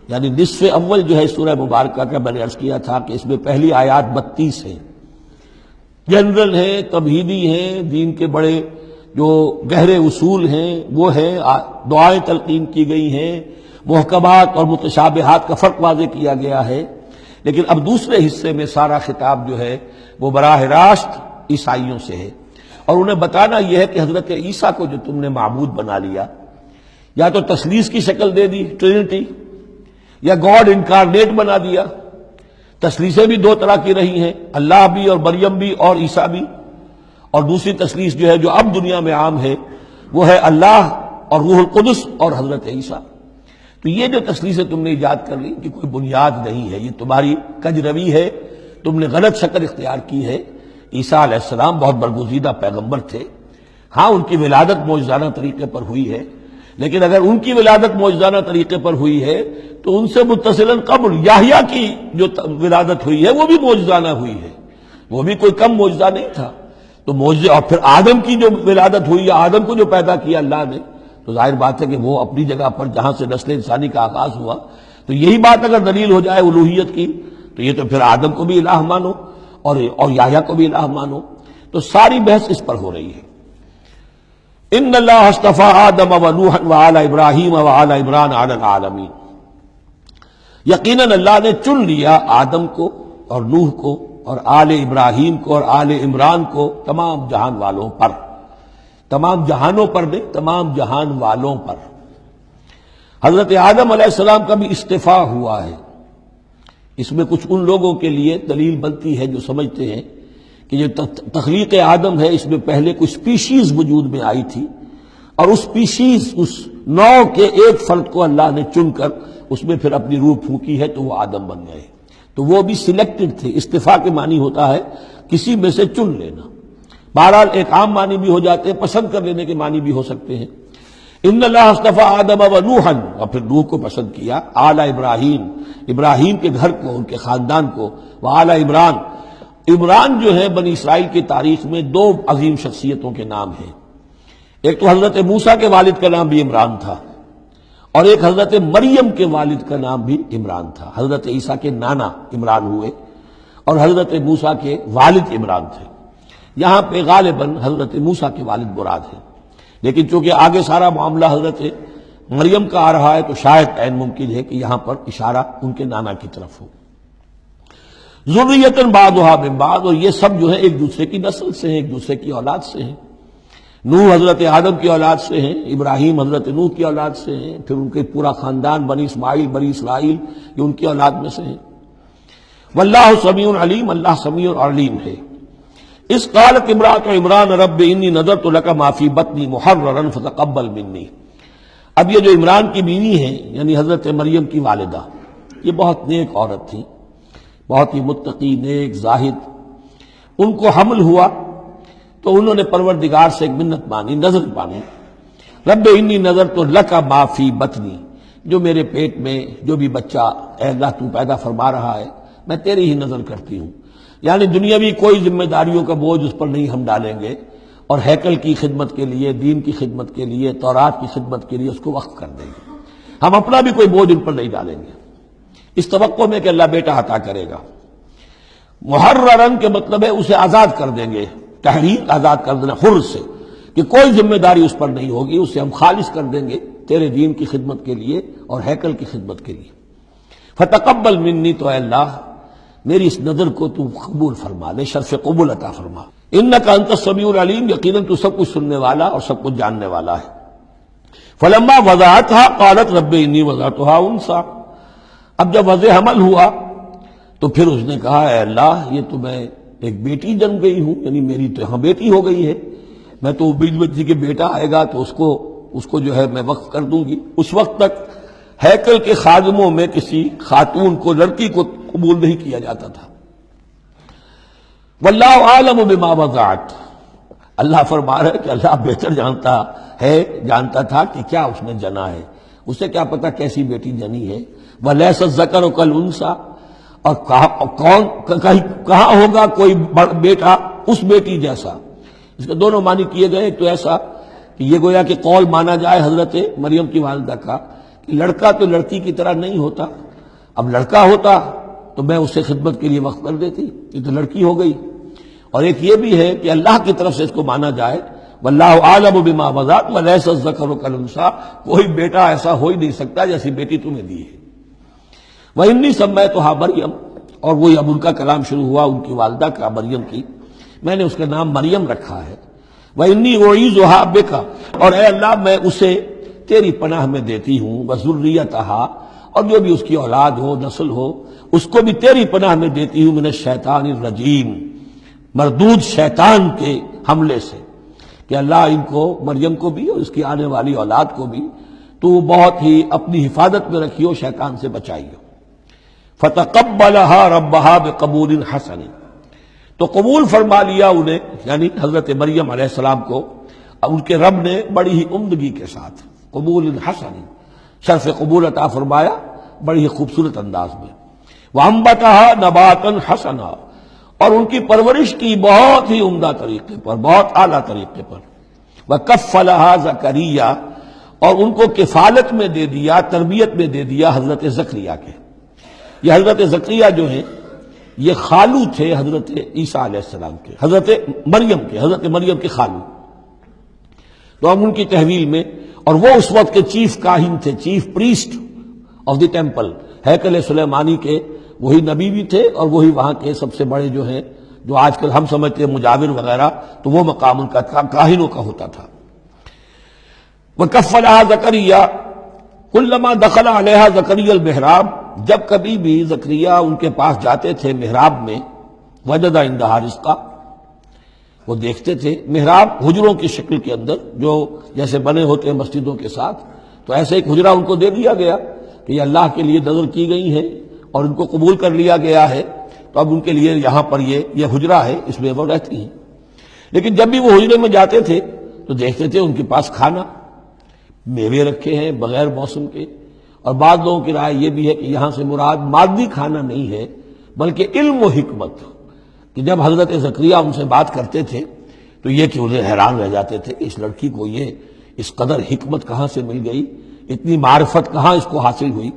یعنی نصف اول جو ہے سورہ مبارکہ کا میں نے عرض کیا تھا کہ اس میں پہلی آیات 32 ہیں، جنرل ہیں، تمہیدی ہیں، دین کے بڑے جو گہرے اصول ہیں وہ ہیں، دعائیں تلقین کی گئی ہیں، محکمات اور متشابہات کا فرق واضح کیا گیا ہے۔ لیکن اب دوسرے حصے میں سارا خطاب جو ہے وہ براہ راست عیسائیوں سے ہے، اور انہیں بتانا یہ ہے کہ حضرت عیسیٰ کو جو تم نے معبود بنا لیا، یا تو تثلیث کی شکل دے دی ٹرینٹی، یا گاڈ انکارنیٹ بنا دیا۔ تثلیثیں بھی دو طرح کی رہی ہیں، اللہ بھی اور مریم بھی اور عیسیٰ بھی، اور دوسری تثلیث جو ہے جو اب دنیا میں عام ہے وہ ہے اللہ اور روح القدس اور حضرت عیسیٰ۔ تو یہ جو تثلیثیں تم نے ایجاد کر لی کہ کوئی بنیاد نہیں ہے، یہ تمہاری کج روی ہے، تم نے غلط شکل اختیار کی ہے۔ عیسیٰ علیہ السلام بہت برگزیدہ پیغمبر تھے، ہاں ان کی ولادت معجزانہ طریقے پر ہوئی ہے، لیکن اگر ان کی ولادت معجزانہ طریقے پر ہوئی ہے تو ان سے متصلاً قبل یحییٰ کی جو ولادت ہوئی ہے وہ بھی معجزانہ ہوئی ہے، وہ بھی کوئی کم معجزہ نہیں تھا۔ تو معجزے، اور پھر آدم کی جو ولادت ہوئی ہے، آدم کو جو پیدا کیا اللہ نے، تو ظاہر بات ہے کہ وہ اپنی جگہ پر جہاں سے نسل انسانی کا آغاز ہوا، تو یہی بات اگر دلیل ہو جائے الوہیت کی تو یہ تو پھر آدم کو بھی الہ مانو اور یحییٰ کو بھی الہ مانو۔ تو ساری بحث اس پر ہو رہی ہے۔ ان اللہ اصطفى آدم ونوحا وآل ابراہیم وآل عمران علی العالمین، یقیناً اللہ نے چن لیا آدم کو اور نوح کو اور آل ابراہیم کو اور آل عمران کو تمام جہان والوں پر، تمام جہانوں پر نہیں، تمام جہان والوں پر۔ حضرت آدم علیہ السلام کا بھی استفاء ہوا ہے۔ اس میں کچھ ان لوگوں کے لیے دلیل بنتی ہے جو سمجھتے ہیں کہ جو تخلیق آدم ہے اس میں پہلے کچھ سپیشیز وجود میں آئی تھی، اور اس سپیشیز، اس نوع کے ایک فرد کو اللہ نے چن کر اس میں پھر اپنی روح پھونکی ہے تو وہ آدم بن گئے، تو وہ بھی سلیکٹڈ تھے۔ استفاء کے معنی ہوتا ہے کسی میں سے چن لینا، بہرحال ایک عام معنی بھی ہو جاتے ہیں، پسند کر لینے کے معنی بھی ہو سکتے ہیں۔ ان اللہ اصطفى آدم ونوحا، اور پھر نوح کو پسند کیا، آل ابراہیم، ابراہیم کے گھر کو، ان کے خاندان کو، وآل عمران، عمران جو ہے بنی اسرائیل کی تاریخ میں دو عظیم شخصیتوں کے نام ہیں، ایک تو حضرت موسیٰ کے والد کا نام بھی عمران تھا، اور ایک حضرت مریم کے والد کا نام بھی عمران تھا۔ حضرت عیسیٰ کے نانا عمران ہوئے اور حضرت موسیٰ کے والد عمران تھے۔ یہاں پہ غالباً حضرت موسیٰ کے والد مراد ہیں، لیکن چونکہ آگے سارا معاملہ حضرت مریم کا آ رہا ہے تو شاید عین ممکن ہے کہ یہاں پر اشارہ ان کے نانا کی طرف ہو۔ ذریۃ بعضھا من بعض، اور یہ سب جو ہے ایک دوسرے کی نسل سے ہیں، ایک دوسرے کی اولاد سے ہیں۔ نوح حضرت آدم کی اولاد سے ہیں، ابراہیم حضرت نوح کی اولاد سے ہیں، پھر ان کے پورا خاندان بنی اسماعیل بنی اسرائیل یہ ان کی اولاد میں سے ہیں۔ واللہ سمیع علیم، اللہ سمیع اور علیم ہے۔ اس قالت امرأۃ عمران رب انی نذرت لک ما فی بطنی محررا فتقبل منی۔ اب یہ جو عمران کی بیوی ہیں یعنی حضرت مریم کی والدہ، یہ بہت نیک عورت تھی، بہت ہی متقی، نیک، زاہد۔ ان کو حمل ہوا تو انہوں نے پروردگار سے ایک منت مانی، نظر مانی، رب انی نذرت لک ما فی بطنی، جو میرے پیٹ میں جو بھی بچہ اے اللہ تو پیدا فرما رہا ہے میں تیری ہی نظر کرتی ہوں، یعنی دنیاوی کوئی ذمہ داریوں کا بوجھ اس پر نہیں ہم ڈالیں گے، اور ہیکل کی خدمت کے لیے، دین کی خدمت کے لیے، تورات کی خدمت کے لیے اس کو وقف کر دیں گے، ہم اپنا بھی کوئی بوجھ ان پر نہیں ڈالیں گے، اس توقع میں کہ اللہ بیٹا عطا کرے گا۔ محررن کے مطلب ہے اسے آزاد کر دیں گے، تحریر آزاد کر دینا حر سے، کہ کوئی ذمہ داری اس پر نہیں ہوگی، اسے ہم خالص کر دیں گے تیرے دین کی خدمت کے لیے اور ہیکل کی خدمت کے لیے۔ فتقبل منی، تو اے اللہ میری اس نظر کو تو قبول فرما لے، شرف قبول عطا فرما۔ انک انت السمیع العلیم، یقیناً تو سب کچھ سننے والا اور سب کچھ جاننے والا ہے۔ فلما وضعتها قالت رب انی وضعتها انثی، اب جب وضع حمل ہوا تو پھر اس نے کہا اے اللہ یہ تو میں ایک بیٹی جن گئی ہوں، یعنی میری تو یہاں بیٹی ہو گئی ہے، میں تو بیچ بچی کے بیٹا آئے گا تو اس کو جو ہے میں وقف کر دوں گی۔ اس وقت تک ہیکل کے خادموں میں کسی خاتون کو، لڑکی کو قبول نہیں کیا جاتا تھا۔ واللہ عالم بما وضعت، اللہ فرما رہا ہے کہ اللہ بہتر جانتا تھا کہ کیا اس نے جنا ہے، اسے کیا پتا کیسی بیٹی جنی ہے۔ ولیس الذکر کالانثی، اور کہاں ہوگا کوئی بیٹا اس بیٹی جیسا۔ اس کے دونوں معنی کیے گئے، تو ایسا کہ یہ گویا کہ قول مانا جائے حضرت مریم کی والدہ کا کہ لڑکا تو لڑکی کی طرح نہیں ہوتا، اب لڑکا ہوتا تو میں اسے خدمت کے لیے وقف کر دیتی، یہ تو لڑکی ہو گئی۔ اور ایک یہ بھی ہے کہ اللہ کی طرف سے اس کو مانا جائے واللہ عالم بما وضعت ولیس الذکر کالانثی، کوئی بیٹا ایسا ہو ہی نہیں سکتا جیسی بیٹی تمہیں دی ہے۔ وَإِنِّي سَمَّيْتُهَا مریم، اور وہی اب ان کا کلام شروع ہوا ان کی والدہ کا، مریم کی، میں نے اس کا نام مریم رکھا ہے۔ وَإِنِّي أُعِيذُهَا بِكَ، اور اے اللہ میں اسے تیری پناہ میں دیتی ہوں، وَذُرِّيَّتَهَا، اور جو بھی اس کی اولاد ہو، نسل ہو، اس کو بھی تیری پناہ میں دیتی ہوں، من الشیطان الرجیم، مردود شیطان کے حملے سے، کہ اللہ ان کو، مریم کو بھی اور اس کی آنے والی اولاد کو بھی تو بہت ہی اپنی حفاظت میں رکھیو، شیطان سے بچائیو۔ فتقبلها ربها بقبول حسن، تو قبول فرما لیا انہیں، یعنی حضرت مریم علیہ السلام کو ان کے رب نے بڑی ہی عمدگی کے ساتھ، قبول حسن، شرف قبول عطا فرمایا بڑی ہی خوبصورت انداز میں۔ وانبتها نباتا حسنا، اور ان کی پرورش کی بہت ہی عمدہ طریقے پر، بہت اعلیٰ طریقے پر۔ وکفلها زکریا، اور ان کو کفالت میں دے دیا، تربیت میں دے دیا حضرت زکریا کے۔ یہ حضرت زکریا جو ہیں یہ خالو تھے حضرت عیسیٰ علیہ السلام کے، حضرت مریم کے خالو۔ تو ہم ان کی تحویل میں، اور وہ اس وقت کے چیف کاہن تھے، chief priest of the temple, ہیکل سلیمانی کے وہی نبی بھی تھے اور وہی وہاں کے سب سے بڑے جو ہیں، جو آج کل ہم سمجھتے ہیں مجاور وغیرہ، تو وہ مقام ان کا کاہنوں کا ہوتا تھا۔ وَكَفَّلَهَا زَكَرِيَّا كُلَّمَا دَخَلَ عَلَيْهَا زَكَرِيَّا الْمِحْرَابَ، جب کبھی بھی زکریا ان کے پاس جاتے تھے محراب میں، وجد عندها رزقا، وہ دیکھتے تھے محراب حجروں کی شکل کے اندر جو جیسے بنے ہوتے ہیں مسجدوں کے ساتھ، تو ایسے ایک حجرہ ان کو دے دیا گیا کہ یہ اللہ کے لیے نظر کی گئی ہیں اور ان کو قبول کر لیا گیا ہے، تو اب ان کے لیے یہاں پر یہ حجرہ ہے، اس میں وہ رہتی ہیں۔ لیکن جب بھی وہ حجرے میں جاتے تھے تو دیکھتے تھے ان کے پاس کھانا، میوے رکھے ہیں بغیر موسم کے، اور بعض لوگوں کی رائے یہ بھی ہے کہ یہاں سے مراد مادی کھانا نہیں ہے بلکہ علم و حکمت، کہ جب حضرت زکریا ان سے بات کرتے تھے تو یہ کہ انہیں حیران رہ جاتے تھے کہ اس لڑکی کو یہ اس قدر حکمت کہاں سے مل گئی، اتنی معرفت کہاں اس کو حاصل ہوئی۔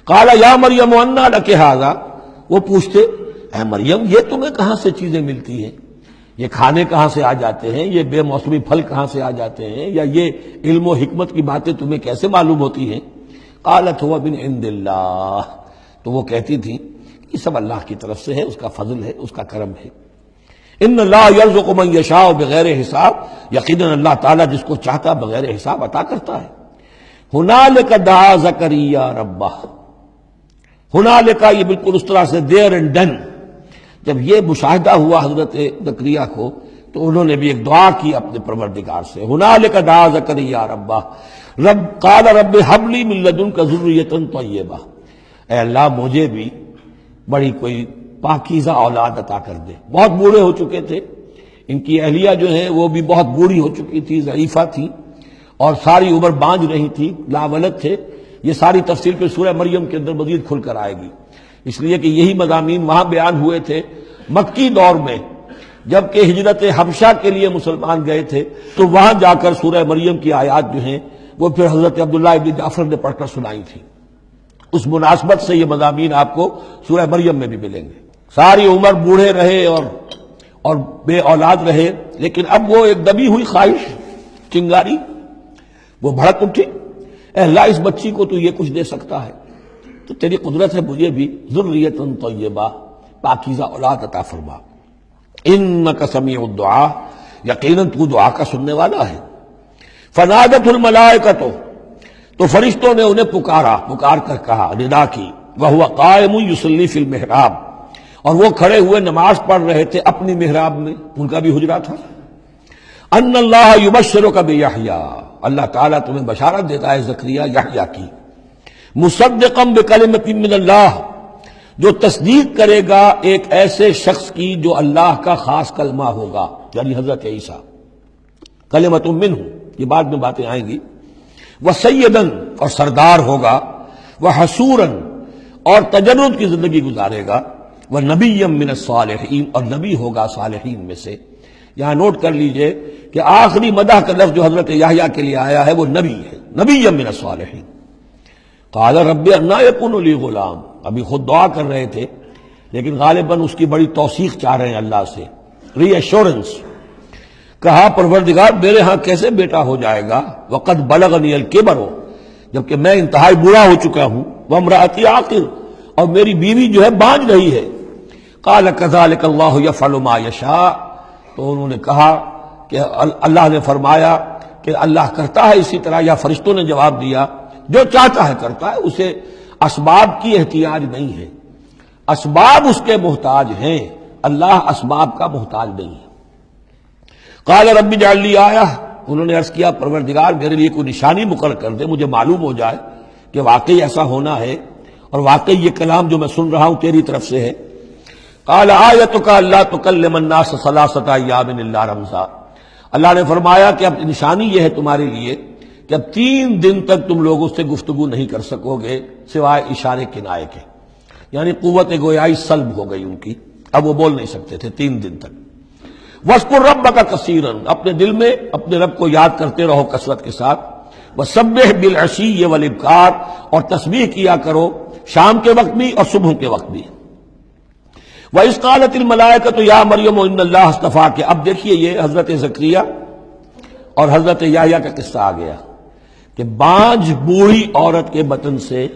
قال یا مریم انا لک ھذا، وہ پوچھتے اے مریم یہ تمہیں کہاں سے چیزیں ملتی ہیں، یہ کھانے کہاں سے آ جاتے ہیں، یہ بے موسمی پھل کہاں سے آ جاتے ہیں، یا یہ علم و حکمت کی باتیں تمہیں کیسے معلوم ہوتی ہیں؟ قالت هو من عند اللہ، تو وہ کہتی تھی یہ سب اللہ کی طرف سے ہے، اس کا فضل ہے، اس کا کرم ہے۔ ان اللہ یرزق من یشاء بغیر حساب، یقیناً اللہ تعالیٰ جس کو چاہتا بغیر حساب عطا کرتا ہے۔ ہنالک دعا زکریا ربہ، ہنالک یہ بالکل اس طرح سے دیر اینڈ ڈن، جب یہ مشاہدہ ہوا حضرت زکریا کو تو انہوں نے بھی ایک دعا کی اپنے پروردگار سے، ہنالک دعا زکریا ربہ رب قال رب هب لي من لدنك ذرية طیبہ، اے اللہ مجھے بھی بڑی کوئی پاکیزہ اولاد عطا کر دے۔ بہت بوڑھے ہو چکے تھے، ان کی اہلیہ جو ہے وہ بھی بہت بوڑھی ہو چکی تھی، ضعیفہ تھی، اور ساری عمر بانجھ رہی تھی، لاولد تھے۔ یہ ساری تفصیل پہ سورہ مریم کے اندر مزید کھل کر آئے گی، اس لیے کہ یہی مضامین وہاں بیان ہوئے تھے مکی دور میں، جبکہ ہجرت حبشہ کے لیے مسلمان گئے تھے، تو وہاں جا کر سورہ مریم کی آیات جو ہیں وہ پھر حضرت عبداللہ ابن جعفر نے پڑھ کر سنائی تھی۔ اس مناسبت سے یہ مضامین آپ کو سورہ مریم میں بھی ملیں گے۔ ساری عمر بوڑھے رہے اور بے اولاد رہے، لیکن اب وہ ایک دبی ہوئی خواہش، چنگاری، وہ بھڑک اٹھی، اے اللہ اس بچی کو تو یہ کچھ دے سکتا ہے تو تیری قدرت ہے مجھے بھی ذریۃ طیبہ، پاکیزہ اولاد عطا فرما۔ انک سمیع الدعاء، یقیناً تو دعا کا سننے والا ہے۔ فنادت الملائکۃ، تو فرشتوں نے انہیں پکار کر کہا، ندا کی، وہو قائم یصلی فی المحراب، اور وہ کھڑے ہوئے نماز پڑھ رہے تھے اپنی محراب میں، ان کا بھی حجرہ تھا۔ ان اللہ یبشرک بیحییٰ، اللہ تعالیٰ تمہیں بشارت دیتا ہے زکریا یحییٰ کی، مصدقا بکلمۃ من اللہ، جو تصدیق کرے گا ایک ایسے شخص کی جو اللہ کا خاص کلمہ ہوگا، یعنی حضرت عیسیٰ، کلمۃ منہ، یہ بعد میں باتیں آئیں گی، وسیدن، اور سردار ہوگا، وحسورن، اور تجرد کی زندگی گزارے گا، ونبی من الصالحین، اور نبی ہوگا صالحین میں سے۔ یہاں نوٹ کر لیجئے کہ آخری مدح کا لفظ جو حضرت یحییٰ کے لیے آیا ہے وہ نبی ہے، نبی من الصالحین۔ قال رب انا یکون لی غلام، ابھی خود دعا کر رہے تھے لیکن غالباً اس کی بڑی توثیق چاہ رہے ہیں اللہ سے، ری ایشورنس۔ کہا پروردگار میرے ہاں کیسے بیٹا ہو جائے گا، وقد بلغنی الکبر، جبکہ میں انتہائی بوڑھا ہو چکا ہوں، وامرأتی عاقر، اور میری بیوی جو ہے بانجھ رہی ہے۔ قال کذلک اللہ یفعل ما یشاء، تو انہوں نے کہا کہ اللہ نے فرمایا کہ اللہ کرتا ہے اسی طرح، یا فرشتوں نے جواب دیا جو چاہتا ہے کرتا ہے، اسے اسباب کی احتیاج نہیں ہے، اسباب اس کے محتاج ہیں، اللہ اسباب کا محتاج نہیں ہے۔ قال رب اجعل لی آیہ، انہوں نے عرض کیا پروردگار میرے لیے کوئی نشانی مقرر کر دے، مجھے معلوم ہو جائے کہ واقعی ایسا ہونا ہے اور واقعی یہ کلام جو میں سن رہا ہوں تیری طرف سے ہے۔ قال آیتک الا تکلم الناس ثلاثۃ ایام الا رمزا، اللہ نے فرمایا کہ اب نشانی یہ ہے تمہارے لیے کہ اب 3 دن تک تم لوگوں سے گفتگو نہیں کر سکو گے سوائے اشارے کنائے کے، یعنی قوت گویائی سلب ہو گئی ان کی، اب وہ بول نہیں سکتے تھے 3 دن تک۔ وَاذْكُر رَبَّكَ كَثِيرًا، اپنے دل میں اپنے رب کو یاد کرتے رہو کثرت کے ساتھ، وَسَبِّحْ بِالْعَشِيِّ وَالْإِبْكَارِ، اور تسبیح کیا کرو شام کے وقت بھی اور صبح کے وقت بھی۔ وَإِذْ قَالَتِ الْمَلَائِكَةُ يَا مَرْيَمُ إِنَّ اللَّهَ اصْطَفَاكِ، اب دیکھیے یہ حضرت زکریا اور حضرت یحییٰ کا قصہ آ گیا کہ بانجھ بوڑھی عورت کے بطن سے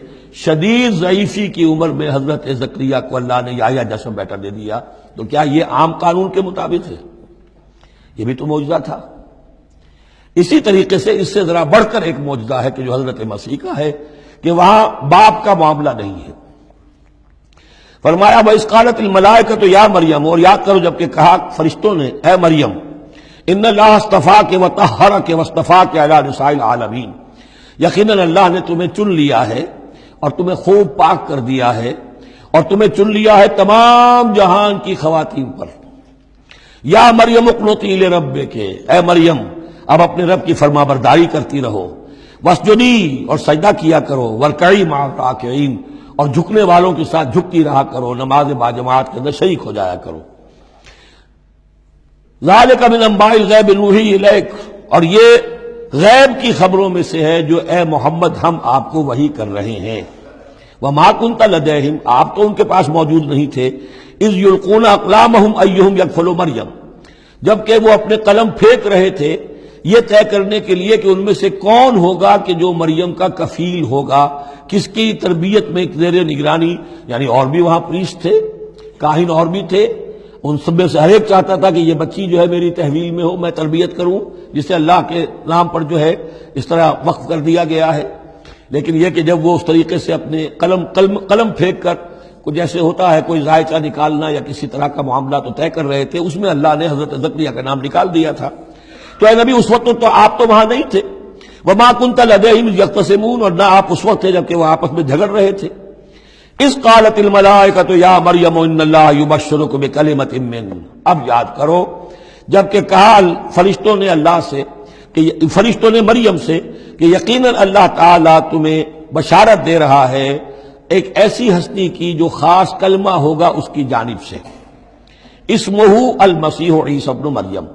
شدید ضعیفی کی عمر میں حضرت زکریا کو اللہ نے یحییٰ جیسا بیٹا دے دیا، تو کیا یہ عام قانون کے مطابق ہے؟ یہ بھی تو معجزہ تھا۔ اسی طریقے سے اس سے ذرا بڑھ کر ایک معجزہ ہے کہ جو حضرت مسیح کا ہے کہ وہاں باپ کا معاملہ نہیں ہے۔ فرمایا وَإِذْ قَالَتِ الْمَلَائِكَةُ يَا مَرْيَمُ، اور یاد کرو جب کہ کہا فرشتوں نے اے مریم، ان اللہ اصطفاک وطہرک واصطفاک علی نساء العالمین، یقیناً اللہ نے تمہیں چن لیا ہے اور تمہیں خوب پاک کر دیا ہے اور تمہیں چن لیا ہے تمام جہان کی خواتین پر۔ یا مریم اقنتی لربک، اے مریم اب اپنے رب کی فرما برداری کرتی رہو، واسجدی اور سجدہ کیا کرو، ورکعی مع الراکعین اور جھکنے والوں کے ساتھ جھکتی رہا کرو، نماز باجماعت کے اندر شریک ہو جایا کرو۔ ذالک من انباء الغیب نوحی الیک، اور یہ غیب کی خبروں میں سے ہے جو اے محمد ہم آپ کو وحی کر رہے ہیں۔ وما کنت لدیہم، آپ تو ان کے پاس موجود نہیں تھے، اذ یلقون اقلامہم ایہم یکفل مریم، جبکہ وہ اپنے قلم پھینک رہے تھے یہ طے کرنے کے لیے کہ ان میں سے کون ہوگا کہ جو مریم کا کفیل ہوگا، کس کی تربیت میں زیر نگرانی، یعنی اور بھی وہاں پریسٹ تھے، کاہن اور بھی تھے، ان سب میں سے ہر ایک چاہتا تھا کہ یہ بچی جو ہے میری تحویل میں ہو، میں تربیت کروں، جسے اللہ کے نام پر جو ہے اس طرح وقف کر دیا گیا ہے۔ لیکن یہ کہ جب وہ اس طریقے سے اپنے قلم پھینک کر کچھ جیسے ہوتا ہے کوئی ذائقہ نکالنا یا کسی طرح کا معاملہ تو طے کر رہے تھے، اس میں اللہ نے حضرت زکریا کا نام نکال دیا تھا۔ تو اے نبی اس وقت تو آپ تو وہاں نہیں تھے، وما کنت لدیہم یختصمون، اور نہ آپ اس وقت تھے جبکہ وہ آپس میں جھگڑ رہے تھے۔ اذ قالت الملائکۃ یا مریم ان اللہ یبشرک بکلمۃ من، اب یاد کرو جب کہ کہا فرشتوں نے اللہ سے، کہ فرشتوں نے مریم سے کہ یقیناً اللہ تعالیٰ تمہیں بشارت دے رہا ہے ایک ایسی ہستی کی جو خاص کلمہ ہوگا اس کی جانب سے، اسمہ المسیح عیسی ابن مریم،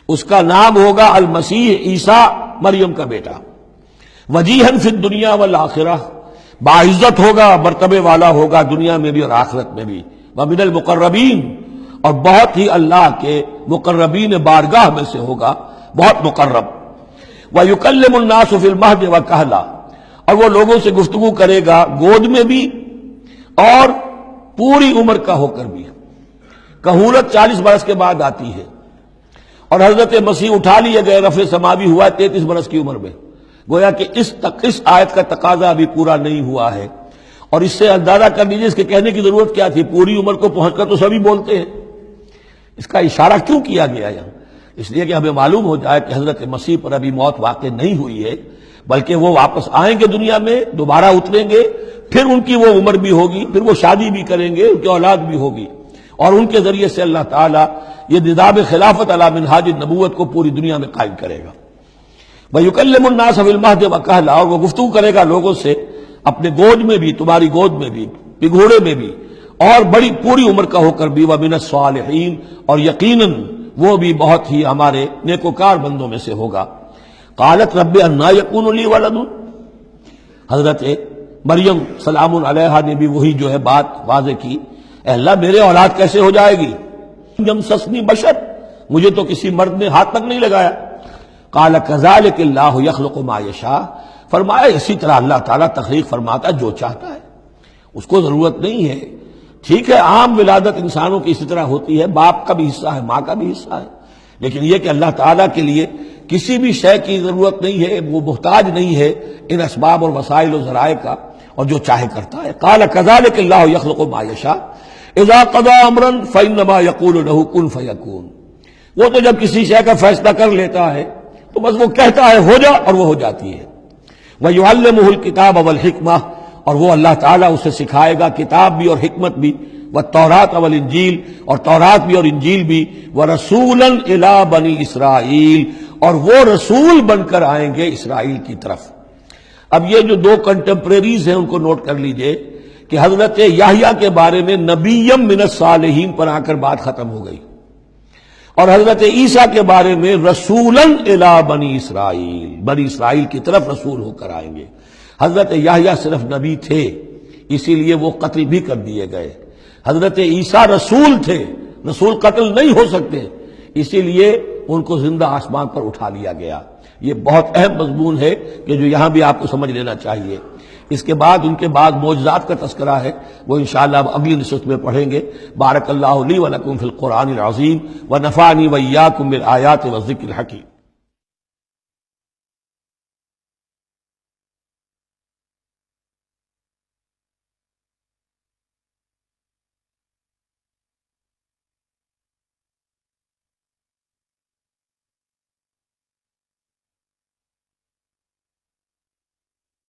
اس کا نام ہوگا المسیح عیسیٰ مریم کا بیٹا، وجیہن فی الدنیا والآخرہ، باعزت ہوگا، مرتبے والا ہوگا دنیا میں بھی اور آخرت میں بھی، ومن المقربین، اور بہت ہی اللہ کے مقربین بارگاہ میں سے ہوگا، بہت مقرب، وَيُكَلِّمُ النَّاسُ فِي الْمَهْدِ وَكَهْلًا، اور وہ لوگوں سے گفتگو کرے گا گود میں بھی اور پوری عمر کا ہو کر بھی۔ کہولت 40 برس کے بعد آتی ہے، اور حضرت مسیح اٹھا لیے گئے، رفع سماوی ہوا 33 برس کی عمر میں، گویا کہ اس آیت کا تقاضا ابھی پورا نہیں ہوا ہے، اور اس سے اندازہ کر لیجیے اس کے کہنے کی ضرورت کیا تھی، پوری عمر کو پہنچ کر تو سبھی بولتے ہیں، اس کا اشارہ کیوں کیا گیا یہاں؟ اس لیے کہ ہمیں معلوم ہو جائے کہ حضرت مسیح پر ابھی موت واقع نہیں ہوئی ہے، بلکہ وہ واپس آئیں گے دنیا میں، دوبارہ اتریں گے، پھر ان کی وہ عمر بھی ہوگی، پھر وہ شادی بھی کریں گے، ان کی اولاد بھی ہوگی، اور ان کے ذریعے سے اللہ تعالیٰ یہ نظام خلافت علی منہاج النبوت کو پوری دنیا میں قائم کرے گا۔ وَيُكَلِّمُ النَّاسَ فِي الْمَهْدِ وَكَهْلًا، اور وہ گفتگو کرے گا لوگوں سے اپنے گود میں بھی، تمہاری گود میں بھی، پگھوڑے میں بھی، اور بڑی پوری عمر کا ہو کر بھی، وَمِنَ الصَّالِحِينَ، اور یقیناً وہ بھی بہت ہی ہمارے نیکوکار بندوں میں سے ہوگا۔ قالت رب انا یکون لی ولد، حضرت مریم سلام علیہا نے بھی وہی جو ہے بات واضح کی، اے اللہ میرے اولاد کیسے ہو جائے گی، یمسسنی بشر، مجھے تو کسی مرد نے ہاتھ تک نہیں لگایا۔ قال کذالک اللہ یخلق ما یشاء، فرمایا اسی طرح اللہ تعالیٰ تخلیق فرماتا جو چاہتا ہے، اس کو ضرورت نہیں ہے۔ ٹھیک ہے عام ولادت انسانوں کی اسی طرح ہوتی ہے، باپ کا بھی حصہ ہے، ماں کا بھی حصہ ہے، لیکن یہ کہ اللہ تعالیٰ کے لیے کسی بھی شے کی ضرورت نہیں ہے، وہ محتاج نہیں ہے ان اسباب اور وسائل و ذرائع کا، اور جو چاہے کرتا ہے۔ قال کذالک اللہ یخلق ما یشاء اذا قضى امرا فانما يقول له كن فيكون، وہ تو جب کسی شے کا فیصلہ کر لیتا ہے تو بس وہ کہتا ہے ہو جا اور وہ ہو جاتی ہے۔ وَيُعَلِّمُهُ الْكِتَابَ وَالْحِكْمَةَ، اور وہ اللہ تعالیٰ اسے سکھائے گا کتاب بھی اور حکمت بھی، وَالتَّوْرَاةَ وَالْإِنْجِيلَ، اور تورات بھی اور انجیل بھی، وَرَسُولًا إِلَىٰ بَنِي إِسْرَائِيلَ، اور وہ رسول بن کر آئیں گے اسرائیل کی طرف۔ اب یہ جو دو کنٹمپریریز ہیں ان کو نوٹ کر لیجئے کہ حضرت یحییٰ کے بارے میں نبیم من الصالحین پر آ کر بات ختم ہو گئی، اور حضرت عیسیٰ کے بارے میں رسولاً الی بنی اسرائیل، بنی اسرائیل کی طرف رسول ہو کر آئیں گے۔ حضرت یحییٰ صرف نبی تھے، اسی لیے وہ قتل بھی کر دیے گئے۔ حضرت عیسیٰ رسول تھے، رسول قتل نہیں ہو سکتے، اسی لیے ان کو زندہ آسمان پر اٹھا لیا گیا۔ یہ بہت اہم مضمون ہے کہ جو یہاں بھی آپ کو سمجھ لینا چاہیے۔ اس کے بعد ان کے بعد معجزات کا تذکرہ ہے، وہ انشاءاللہ اب اگلی نشست میں پڑھیں گے۔ بارک اللہ لی و لکم فی القرآن العظیم و نفعنی و ایاکم بالآیات والذکر الحکیم۔